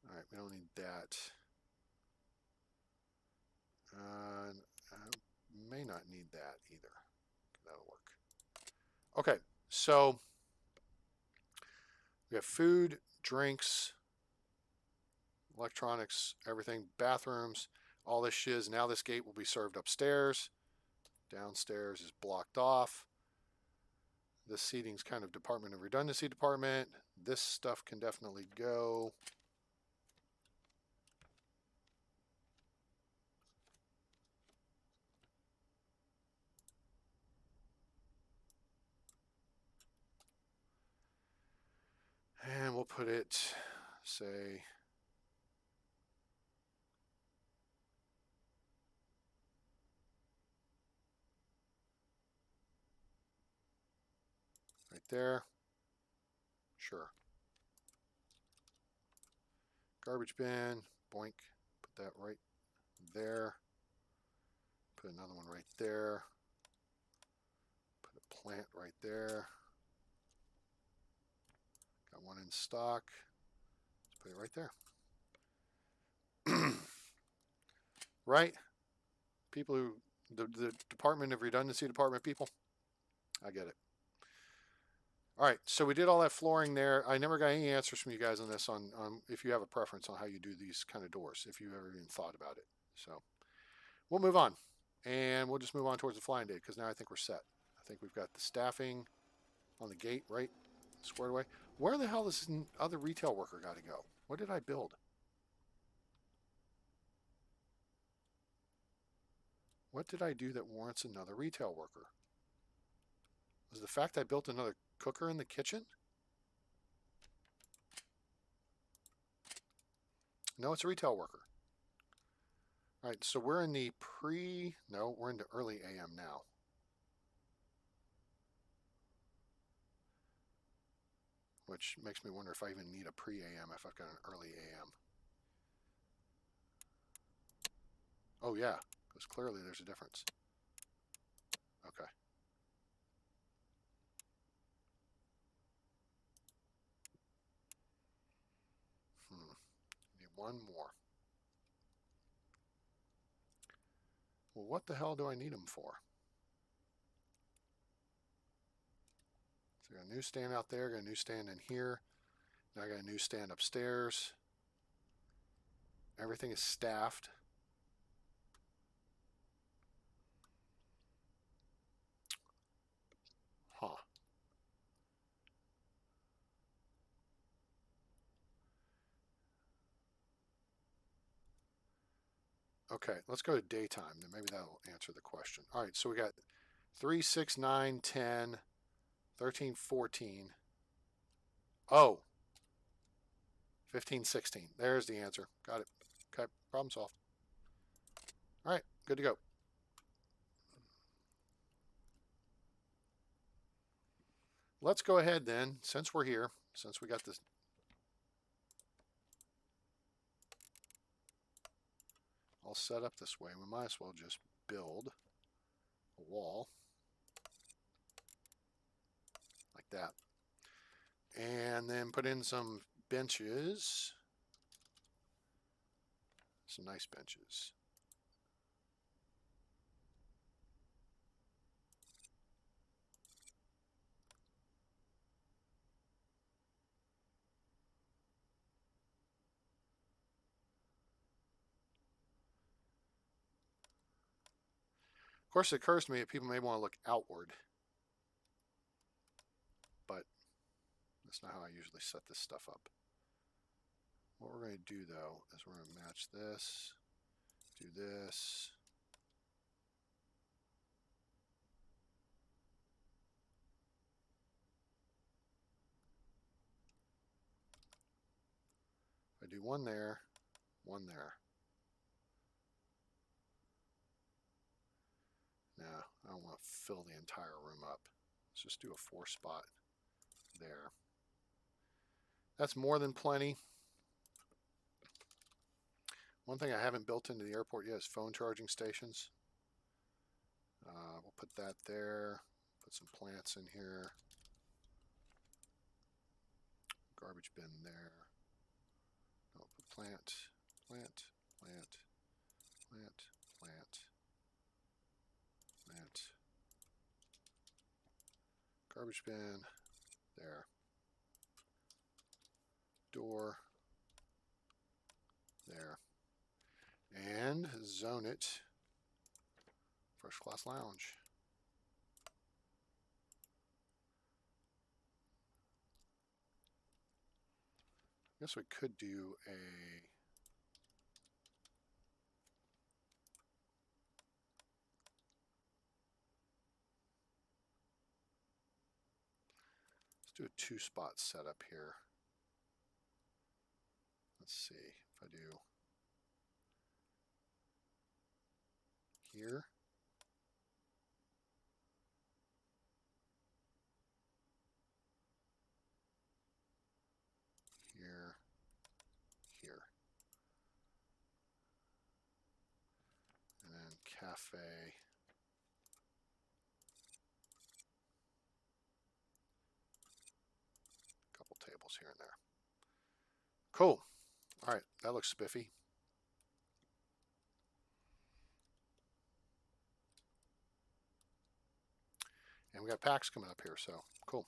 All right, we don't need that. I may not need that either. That'll work. Okay, so we have food, drinks, electronics, everything, bathrooms, all this shiz. Now this gate will be served upstairs. Downstairs is blocked off. This seating's kind of Department of Redundancy department. This stuff can definitely go. And we'll put it, say, right there. Sure. Garbage bin, boink. Put that right there. Put another one right there. Put a plant right there. Got one in stock. Let's put it right there. Right? People who, the Department of Redundancy department people. I get it. All right, so we did all that flooring there. I never got any answers from you guys on this, on if you have a preference on how you do these kind of doors, if you ever even thought about it. So we'll move on, and we'll just move on towards the flying day, because now I think we're set. I think we've got the staffing on the gate, right, squared away. Where the hell does this other retail worker got to go? What did I build? What did I do that warrants another retail worker? Was the fact I built another cooker in the kitchen? No, it's a retail worker. All right, so we're in the no, we're into early AM now. Which makes me wonder if I even need a pre-AM if I've got an early AM. Oh yeah, because clearly there's a difference. Okay. Need one more. Well, what the hell do I need them for? So I got a newsstand out there, got a newsstand in here. Now I got a newsstand upstairs. Everything is staffed. Huh. Okay, let's go to daytime. Then maybe that'll answer the question. All right, so we got 3, 6, 9, 10, 13, 14. Oh, 15, 16. There's the answer. Got it. Okay, problem solved. All right, good to go. Let's go ahead then, since we're here, since we got this all set up this way, we might as well just build a wall like that. And then put in some benches, some nice benches. Of course, it occurs to me that people may want to look outward, but that's not how I usually set this stuff up. What we're going to do, though, is we're going to match this, do this. I do one there, one there. Now, I don't want to fill the entire room up. Let's just do a 4-spot there. That's more than plenty. One thing I haven't built into the airport yet is phone charging stations. We'll put that there. Put some plants in here. Garbage bin there. No, put plant, plant, plant, plant, plant, plant. Garbage bin there. Door there. And zone it first class lounge. I guess we could do a let's do a 2-spot setup here. Let's see if I do here. Here. Here. And then cafe. Couple tables here and there. Cool. All right, that looks spiffy. And we got packs coming up here, so cool.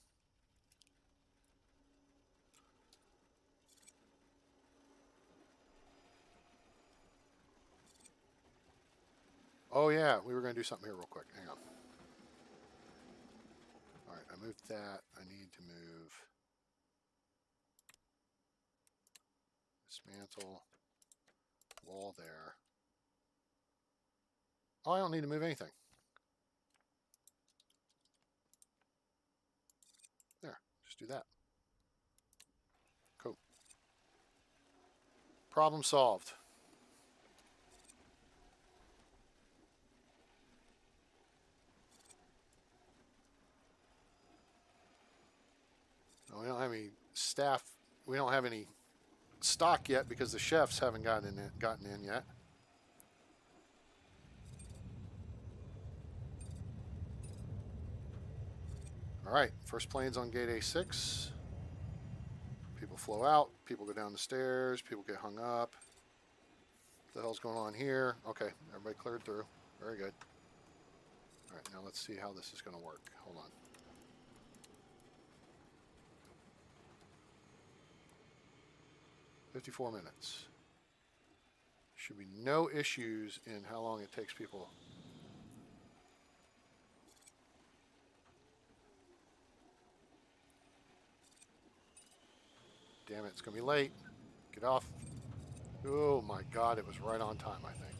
Oh yeah, we were going to do something here real quick. Hang on. All right, I moved that. I need to move dismantle wall there. Oh, I don't need to move anything. There, just do that. Cool. Problem solved. No, we don't have any staff. We don't have any stock yet because the chefs haven't gotten in yet. All right, first plane's on gate A6. People flow out, people go down the stairs, people get hung up. What the hell's going on here? Okay, everybody cleared through. Very good. All right, now let's see how this is going to work. Hold on. "54 minutes. Should be no issues in how long it takes people. Damn it, it's going to be late. Get off. Oh my God, it was right on time, I think.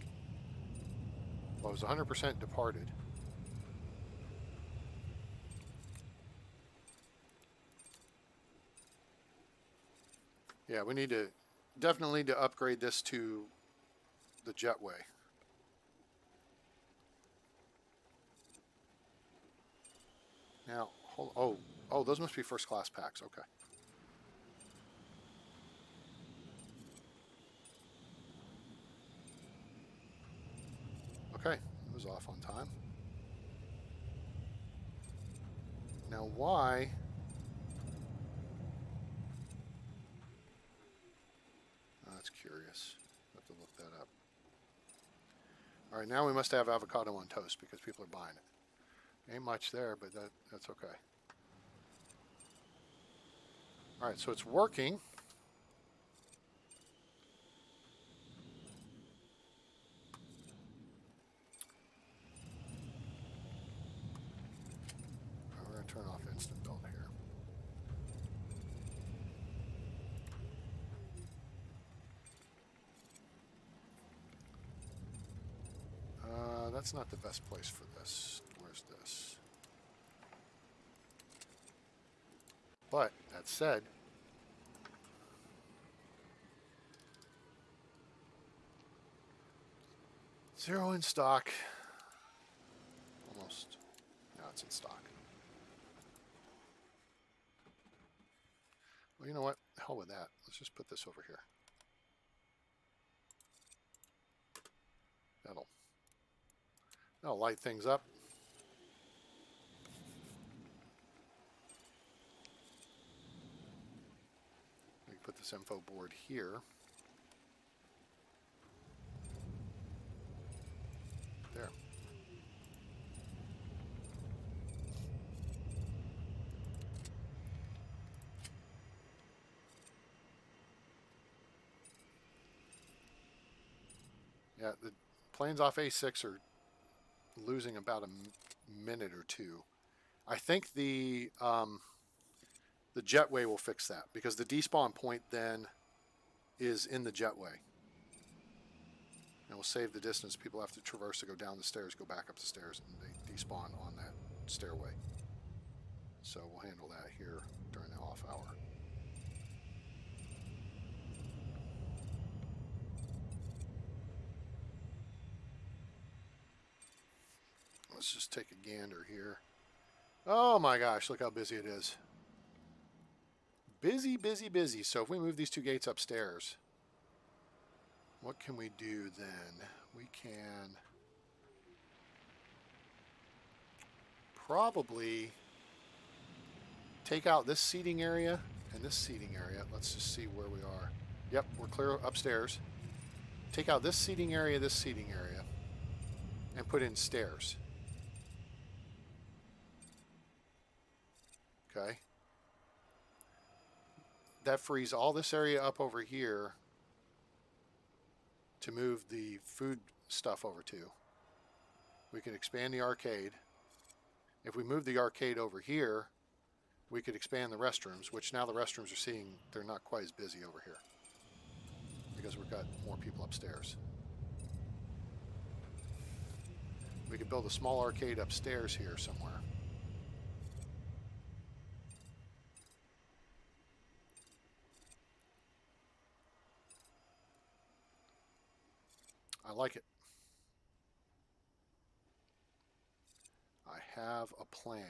Well, it was 100% departed. Yeah, we need to definitely need to upgrade this to the jetway. Now, oh, those must be first class packs. Okay. Okay, it was off on time. Now, why? Oh, that's curious. I have to look that up. All right, now we must have avocado on toast because people are buying it. Ain't much there, but that's okay. All right, so it's working. We're going to turn off instant build here. That's not the best place for this. Where's this? But that said, zero in stock. Almost. Now it's in stock. Well, you know what? Hell with that. Let's just put this over here. That'll light things up. We can put this info board here. There. Yeah, the planes off A6 are losing about a minute or two. I think the jetway will fix that, because the despawn point then is in the jetway. And we'll save the distance people have to traverse to go down the stairs, go back up the stairs, and they despawn on that stairway. So we'll handle that here during the off hour. Let's just take a gander here. Oh my gosh, look how busy it is. Busy, busy, busy. So if we move these two gates upstairs, what can we do then? We can probably take out this seating area and this seating area. Let's just see where we are. Yep, we're clear upstairs. Take out this seating area, and put in stairs. Okay. That frees all this area up over here to move the food stuff over to. We can expand the arcade. If we move the arcade over here, we could expand the restrooms, which now the restrooms are seeing they're not quite as busy over here because we've got more people upstairs. We could build a small arcade upstairs here somewhere. I like it. I have a plan.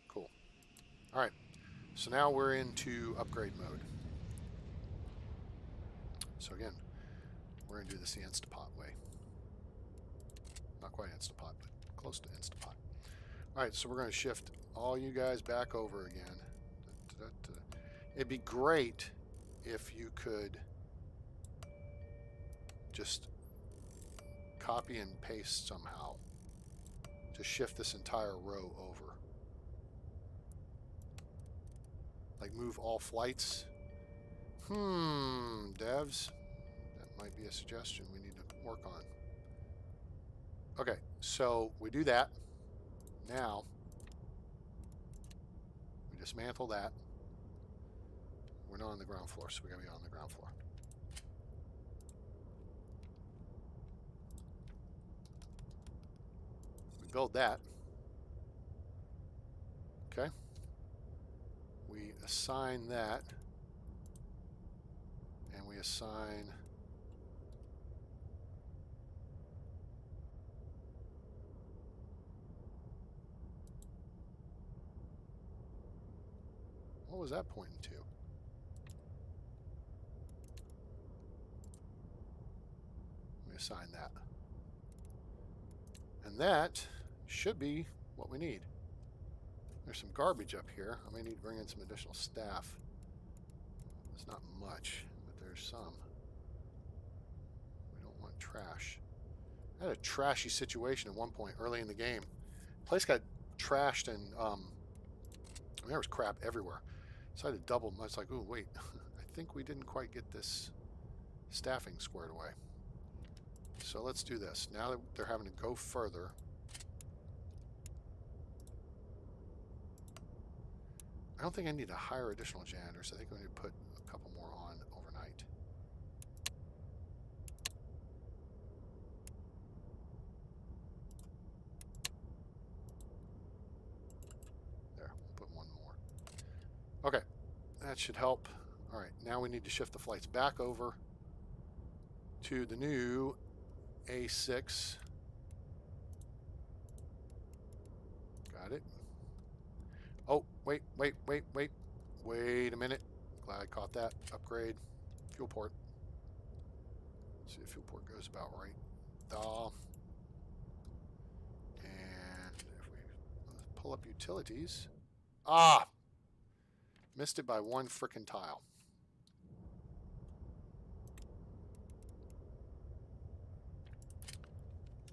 Cool. All right. So now we're into upgrade mode. So again, we're going to do this the Instapot way. Not quite Instapot, but close to Instapot. All right, so we're going to shift all you guys back over again. It'd be great if you could just copy and paste somehow to shift this entire row over. Like move all flights. Devs. Might be a suggestion we need to work on. Okay, so we do that. Now, we dismantle that. We're not on the ground floor, so we gotta be on the ground floor. We build that. Okay. We assign that. And we assign what was that pointing to? We assign that. And that should be what we need. There's some garbage up here. I may need to bring in some additional staff. There's not much, but there's some. We don't want trash. I had a trashy situation at one point early in the game. The place got trashed and there was crap everywhere. So I had to double. I was like, oh, wait. I think we didn't quite get this staffing squared away. So let's do this. Now that they're having to go further. I don't think I need to hire additional janitors. I think we need to put a couple more on overnight. There, we'll put one more. Okay, that should help. All right, now we need to shift the flights back over to the new A6. Got it. Oh, wait. Wait a minute. Glad I caught that. Upgrade. Fuel port. See if fuel port goes about right. And if we pull up utilities. Ah! Missed it by one frickin' tile.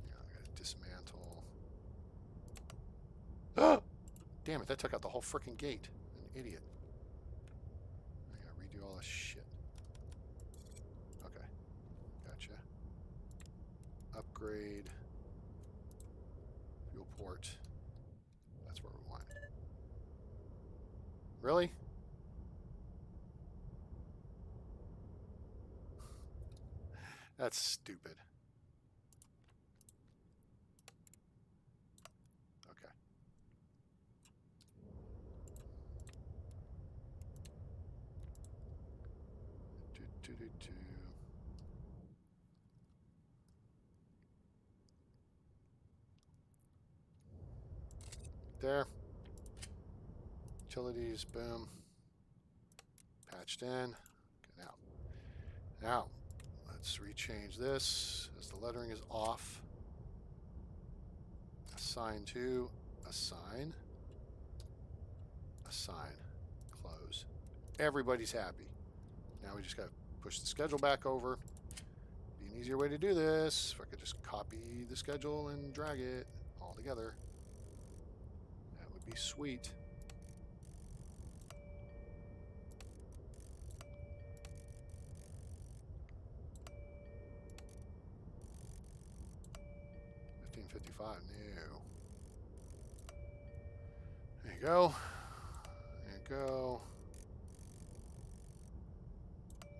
Yeah, I gotta dismantle. Ah! Damn it, that took out the whole frickin' gate. An idiot. I gotta redo all this shit. Okay. Gotcha. Upgrade. Fuel port. That's where we want it. Really? That's stupid. Okay. There. Utilities, boom. Patched in. Okay, now, let's rechange this as the lettering is off. Assign to, assign, assign, close. Everybody's happy. Now we just got to push the schedule back over. Be an easier way to do this. If I could just copy the schedule and drag it all together. That would be sweet. $15.55. No. There you go. There you go.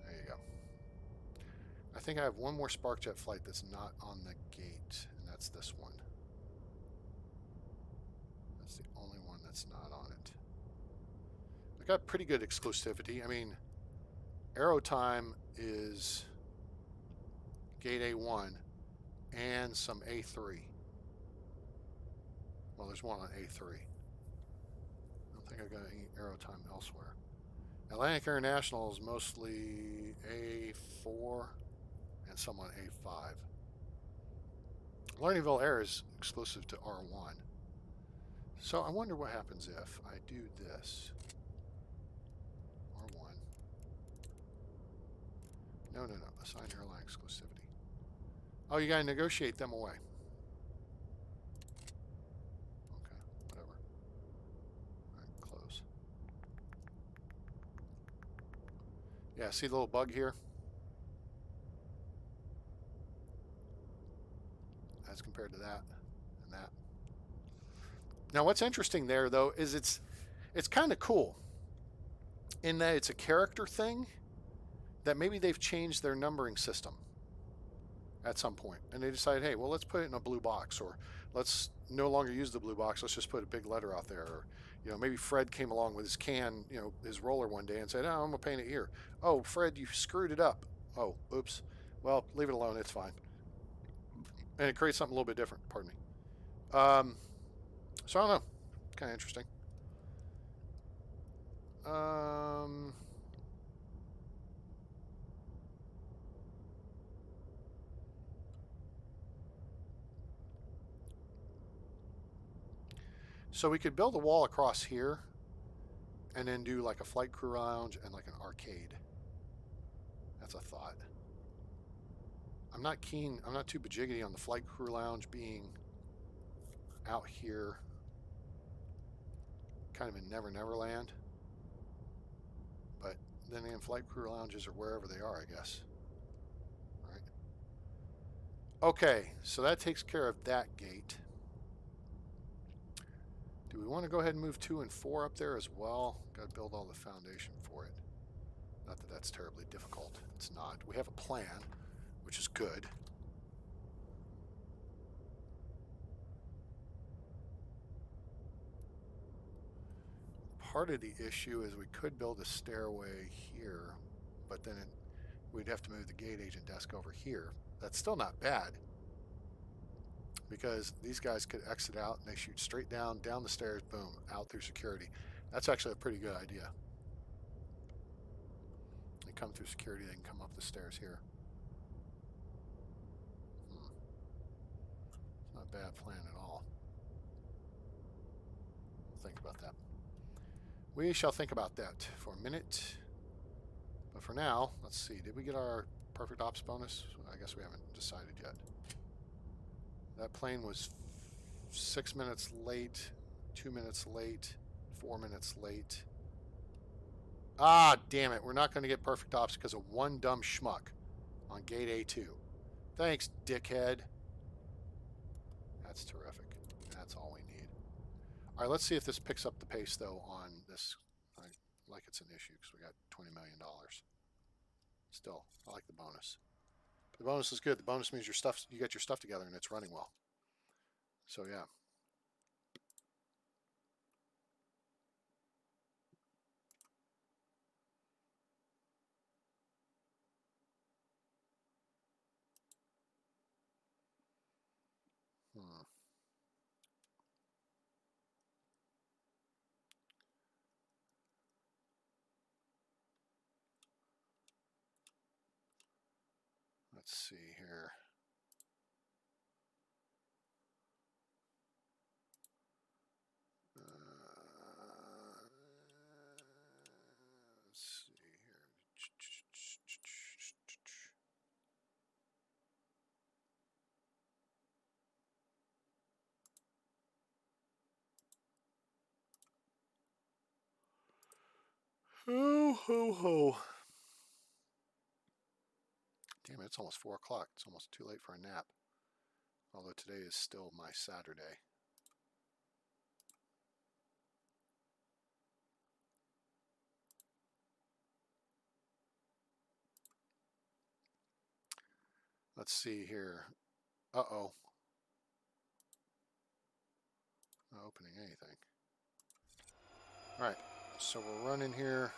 There you go. I think I have one more SparkJet flight that's not on the gate, and that's this one. That's the only one that's not on it. I got pretty good exclusivity. I mean, Aero time is gate A1 and some A3. Well, there's one on A3. I don't think I got any aero time elsewhere. Atlantic International is mostly A4 and some on A5. Lernerville Air is exclusive to R1. So I wonder what happens if I do this. R1. No. Assign airline exclusivity. Oh, you gotta negotiate them away. Okay, whatever. Alright, close. Yeah, see the little bug here? As compared to that and that. Now what's interesting there though is it's kind of cool in that it's a character thing that maybe they've changed their numbering system at some point, and they decide, hey, well, let's put it in a blue box, or let's no longer use the blue box, let's just put a big letter out there. Or, you know, maybe Fred came along with his can, you know, his roller one day and said, oh, I'm gonna paint it here. Oh, Fred, you screwed it up. Oh, oops. Well, leave it alone, it's fine. And it creates something a little bit different, pardon me. So I don't know, kind of interesting. So we could build a wall across here and then do like a flight crew lounge and like an arcade. That's a thought. I'm not too bajiggity on the flight crew lounge being out here, kind of in Never Never Land. But then again, flight crew lounges are wherever they are, I guess. All right. Okay, so that takes care of that gate. Do we want to go ahead and move 2 and 4 up there as well? Got to build all the foundation for it. Not that that's terribly difficult. It's not. We have a plan, which is good. Part of the issue is we could build a stairway here, but then we'd have to move the gate agent desk over here. That's still not bad. because these guys could exit out and they shoot straight down the stairs, boom, out through security. That's actually a pretty good idea. They come through security, they can come up the stairs here. It's not a bad plan at all. We'll think about that. We shall think about that for a minute. But for now, let's see. Did we get our perfect ops bonus? I guess we haven't decided yet. That plane was 6 minutes late, 2 minutes late, 4 minutes late. Ah, damn it. We're not going to get perfect ops because of one dumb schmuck on gate A2. Thanks, dickhead. That's terrific. That's all we need. All right, let's see if this picks up the pace, though, on this. Like it's an issue because we got $20 million. Still, I like the bonus. The bonus is good. The bonus means you get your stuff together and it's running well. So yeah. Let's see here. Let's see here. Ho, ho, ho. Damn it, it's almost 4 o'clock. It's almost too late for a nap. Although today is still my Saturday. Let's see here. Uh-oh. Not opening anything. All right, so we're running here.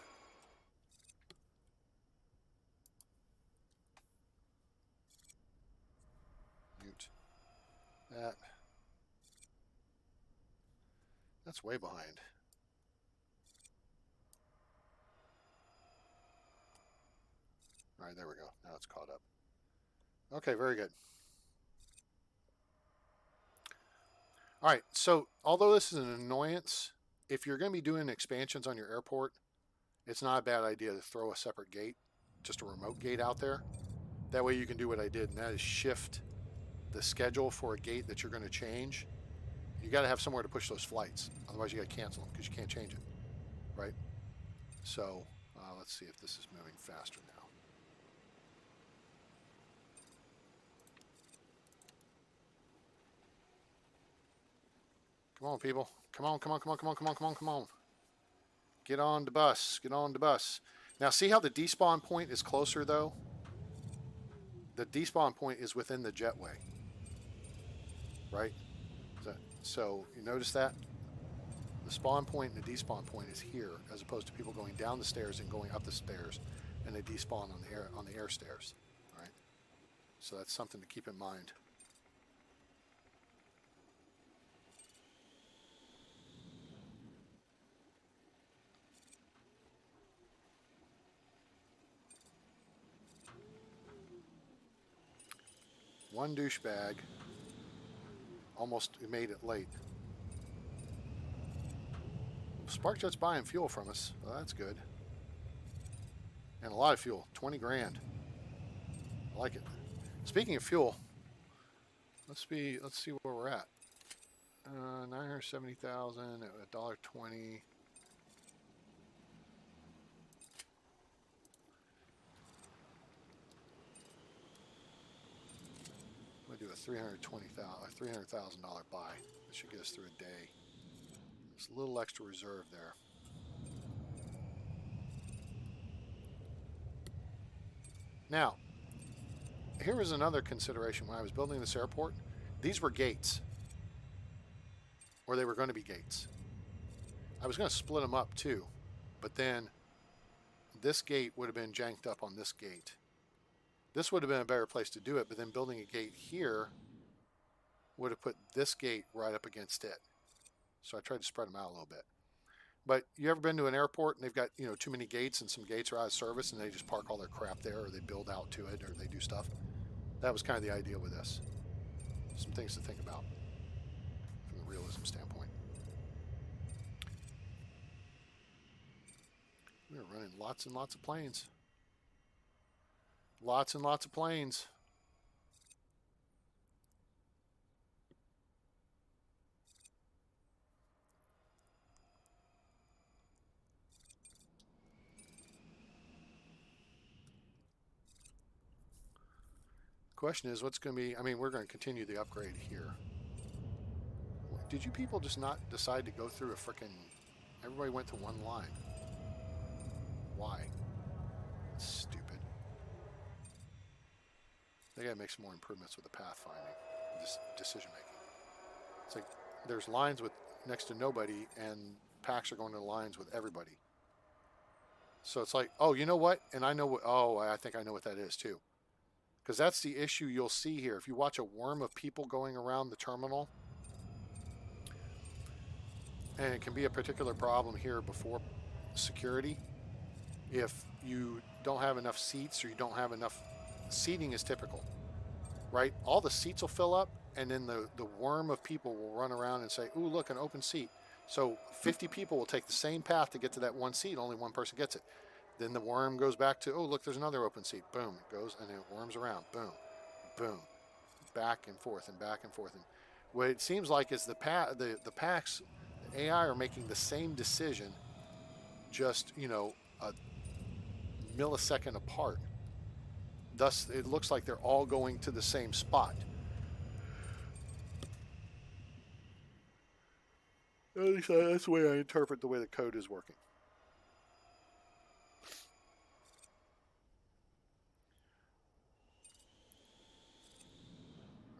Mute that. That's way behind. All right, there we go. Now it's caught up. Okay, very good. All right, so although this is an annoyance, if you're going to be doing expansions on your airport, it's not a bad idea to throw a separate gate, just a remote gate out there. That way you can do what I did, and that is shift the schedule for a gate that you're going to change. You got to have somewhere to push those flights. Otherwise, you got to cancel them because you can't change it, right? So let's see if this is moving faster now. Come on, people. Come on, come on, come on, come on, come on, come on, come on. Get on the bus. Get on the bus. Now, see how the despawn point is closer, though? The despawn point is within the jetway, right? So you notice that? The spawn point and the despawn point is here, as opposed to people going down the stairs and going up the stairs, and they despawn on the air stairs, right? So that's something to keep in mind. One douchebag almost made it late. SparkJet's buying fuel from us. Well, that's good. And a lot of fuel. 20 grand. I like it. Speaking of fuel, let's see where we're at. 970,000 at $1.20. I'm gonna do a $300,000 buy. That should get us through a day. There's a little extra reserve there. Now, here was another consideration when I was building this airport. These were gates, or they were going to be gates. I was going to split them up too, but then this gate would have been janked up on this gate. This would have been a better place to do it, but then building a gate here would have put this gate right up against it. So I tried to spread them out a little bit. But you ever been to an airport and they've got, you know, too many gates and some gates are out of service and they just park all their crap there, or they build out to it, or they do stuff? That was kind of the idea with this. Some things to think about from the realism standpoint. We're running lots and lots of planes. Lots and lots of planes. Question is, what's going to be, I mean, we're going to continue the upgrade here. Did you people just not decide to go through a frickin', everybody went to one line? Why? That's stupid. They got to make some more improvements with the pathfinding, this decision making. It's like there's lines with next to nobody, and packs are going to lines with everybody. So it's like, oh, you know what? And I know what, oh, I think I know what that is too. Because that's the issue you'll see here. If you watch a worm of people going around the terminal, and it can be a particular problem here before security, if you don't have enough seats or you don't have enough seating is typical, right? All the seats will fill up, and then the worm of people will run around and say, ooh, look, an open seat. So 50 people will take the same path to get to that one seat. Only one person gets it. Then the worm goes back to, oh, look, there's another open seat. Boom, it goes, and then it worms around. Boom, boom, back and forth and back and forth. And what it seems like is the packs, the AI are making the same decision, just, you know, a millisecond apart. Thus, it looks like they're all going to the same spot. At least that's the way I interpret the way the code is working.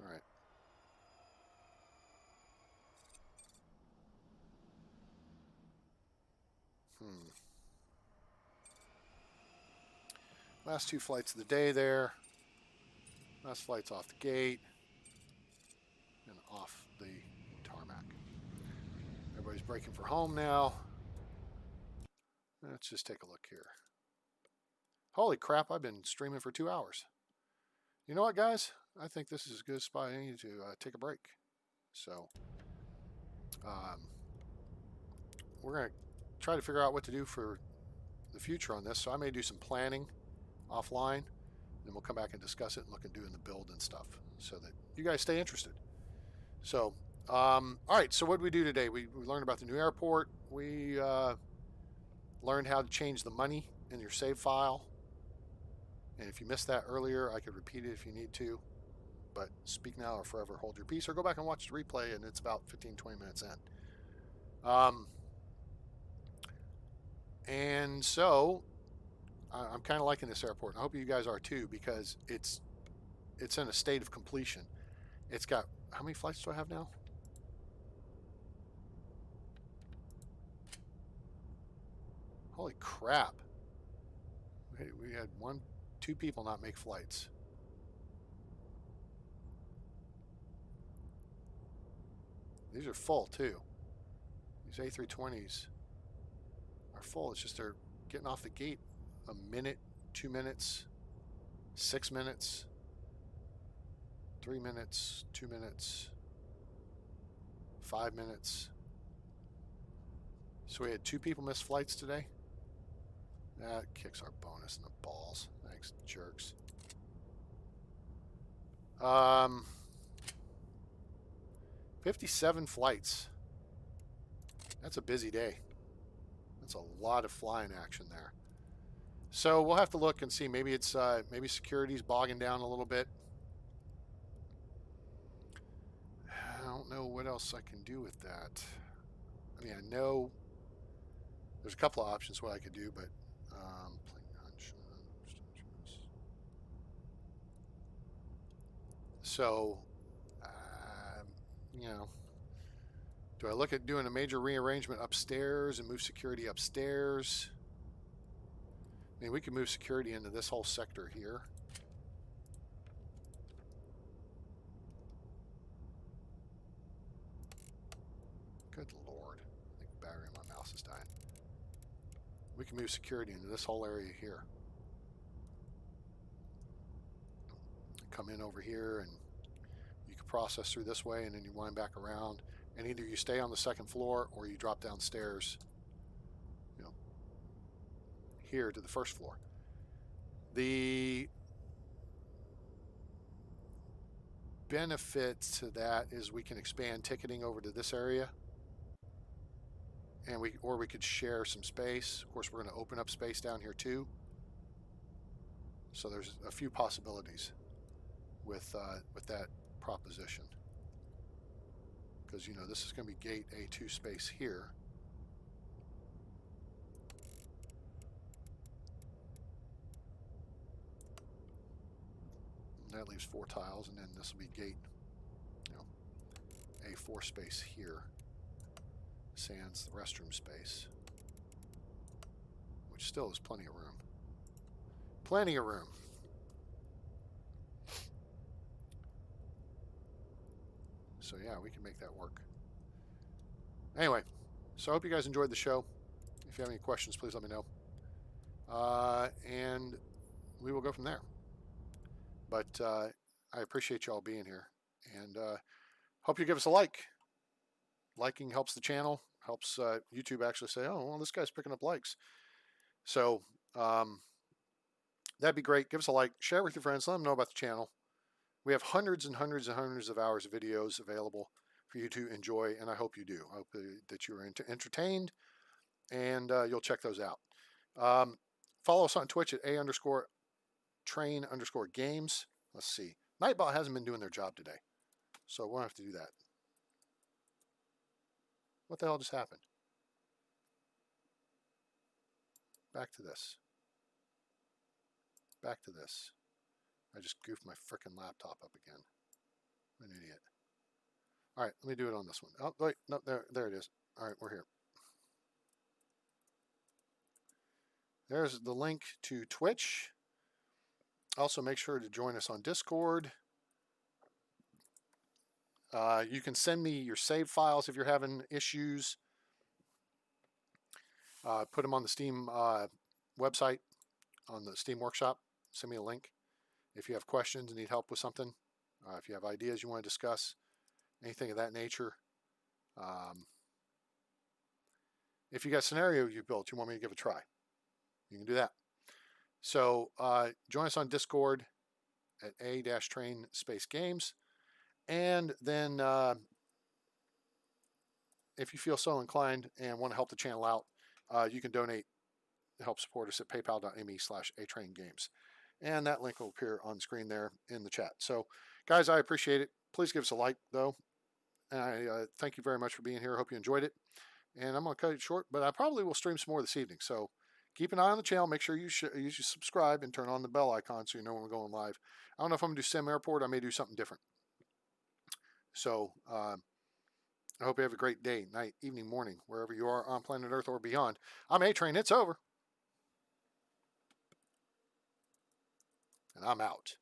All right. Last two flights of the day there. Last flight's off the gate and off the tarmac. Everybody's breaking for home now. Let's just take a look here. Holy crap, I've been streaming for 2 hours. You know what, guys? I think this is a good spot. I need to take a break. So, we're going to try to figure out what to do for the future on this. So I may do some planning offline, and we'll come back and discuss it and look at doing the build and stuff so that you guys stay interested. So, all right, so what did we do today? We learned about the new airport. We learned how to change the money in your save file. And if you missed that earlier, I could repeat it if you need to. But speak now or forever hold your peace, or go back and watch the replay, and it's about 15-20 minutes in. And so I'm kind of liking this airport. I hope you guys are too, because it's in a state of completion. It's got, how many flights do I have now? Holy crap. We had 2 people not make flights. These are full too. These A320s are full. It's just they're getting off the gate a minute, 2 minutes, 6 minutes, 3 minutes, 2 minutes, 5 minutes. So we had 2 people miss flights today. That kicks our bonus in the balls. Thanks, jerks. 57 flights. That's a busy day. That's a lot of flying action there. So we'll have to look and see. Maybe it's maybe security's bogging down a little bit. I don't know what else I can do with that. I mean, I know there's a couple of options what I could do, but so you know, do I look at doing a major rearrangement upstairs and move security upstairs? I mean, we can move security into this whole sector here. Good Lord. I think the battery on my mouse is dying. We can move security into this whole area here. Come in over here and you can process through this way and then you wind back around. And either you stay on the second floor or you drop downstairs, you know, here to the first floor. The benefit to that is we can expand ticketing over to this area, and we could share some space. Of course, we're going to open up space down here too. So there's a few possibilities with that proposition, because you know this is going to be gate A2 space here. And that leaves 4 tiles, and then this will be gate, you know, A4 space here. Sans the restroom space, which still is plenty of room. Plenty of room. So yeah, we can make that work. Anyway, so I hope you guys enjoyed the show. If you have any questions, please let me know. And we will go from there. But I appreciate you all being here, and hope you give us a like. Liking helps the channel, helps YouTube actually say, oh, well, this guy's picking up likes. So that'd be great. Give us a like, share it with your friends, let them know about the channel. We have hundreds and hundreds and hundreds of hours of videos available for you to enjoy, and I hope you do. I hope that you are entertained, and you'll check those out. Follow us on Twitch at _train_games. Let's see. Nightbot hasn't been doing their job today, so we'll have to do that. What the hell just happened? Back to this. Back to this. I just goofed my frickin' laptop up again. I'm an idiot. All right, let me do it on this one. Oh, wait, no, there it is. All right, we're here. There's the link to Twitch. Also, make sure to join us on Discord. You can send me your save files if you're having issues. Put them on the Steam website, on the Steam Workshop. Send me a link. If you have questions and need help with something, if you have ideas you want to discuss, anything of that nature. If you got a scenario you built you want me to give a try, you can do that. So join us on Discord at a-train_games. And then if you feel so inclined and want to help the channel out, you can donate to help support us at paypal.me/atraingames. And that link will appear on screen there in the chat. So, guys, I appreciate it. Please give us a like, though. And I thank you very much for being here. I hope you enjoyed it. And I'm going to cut it short, but I probably will stream some more this evening. So keep an eye on the channel. Make sure you subscribe and turn on the bell icon so you know when we're going live. I don't know if I'm going to do SimAirport. I may do something different. So I hope you have a great day, night, evening, morning, wherever you are on planet Earth or beyond. I'm A-Train. It's over. And I'm out.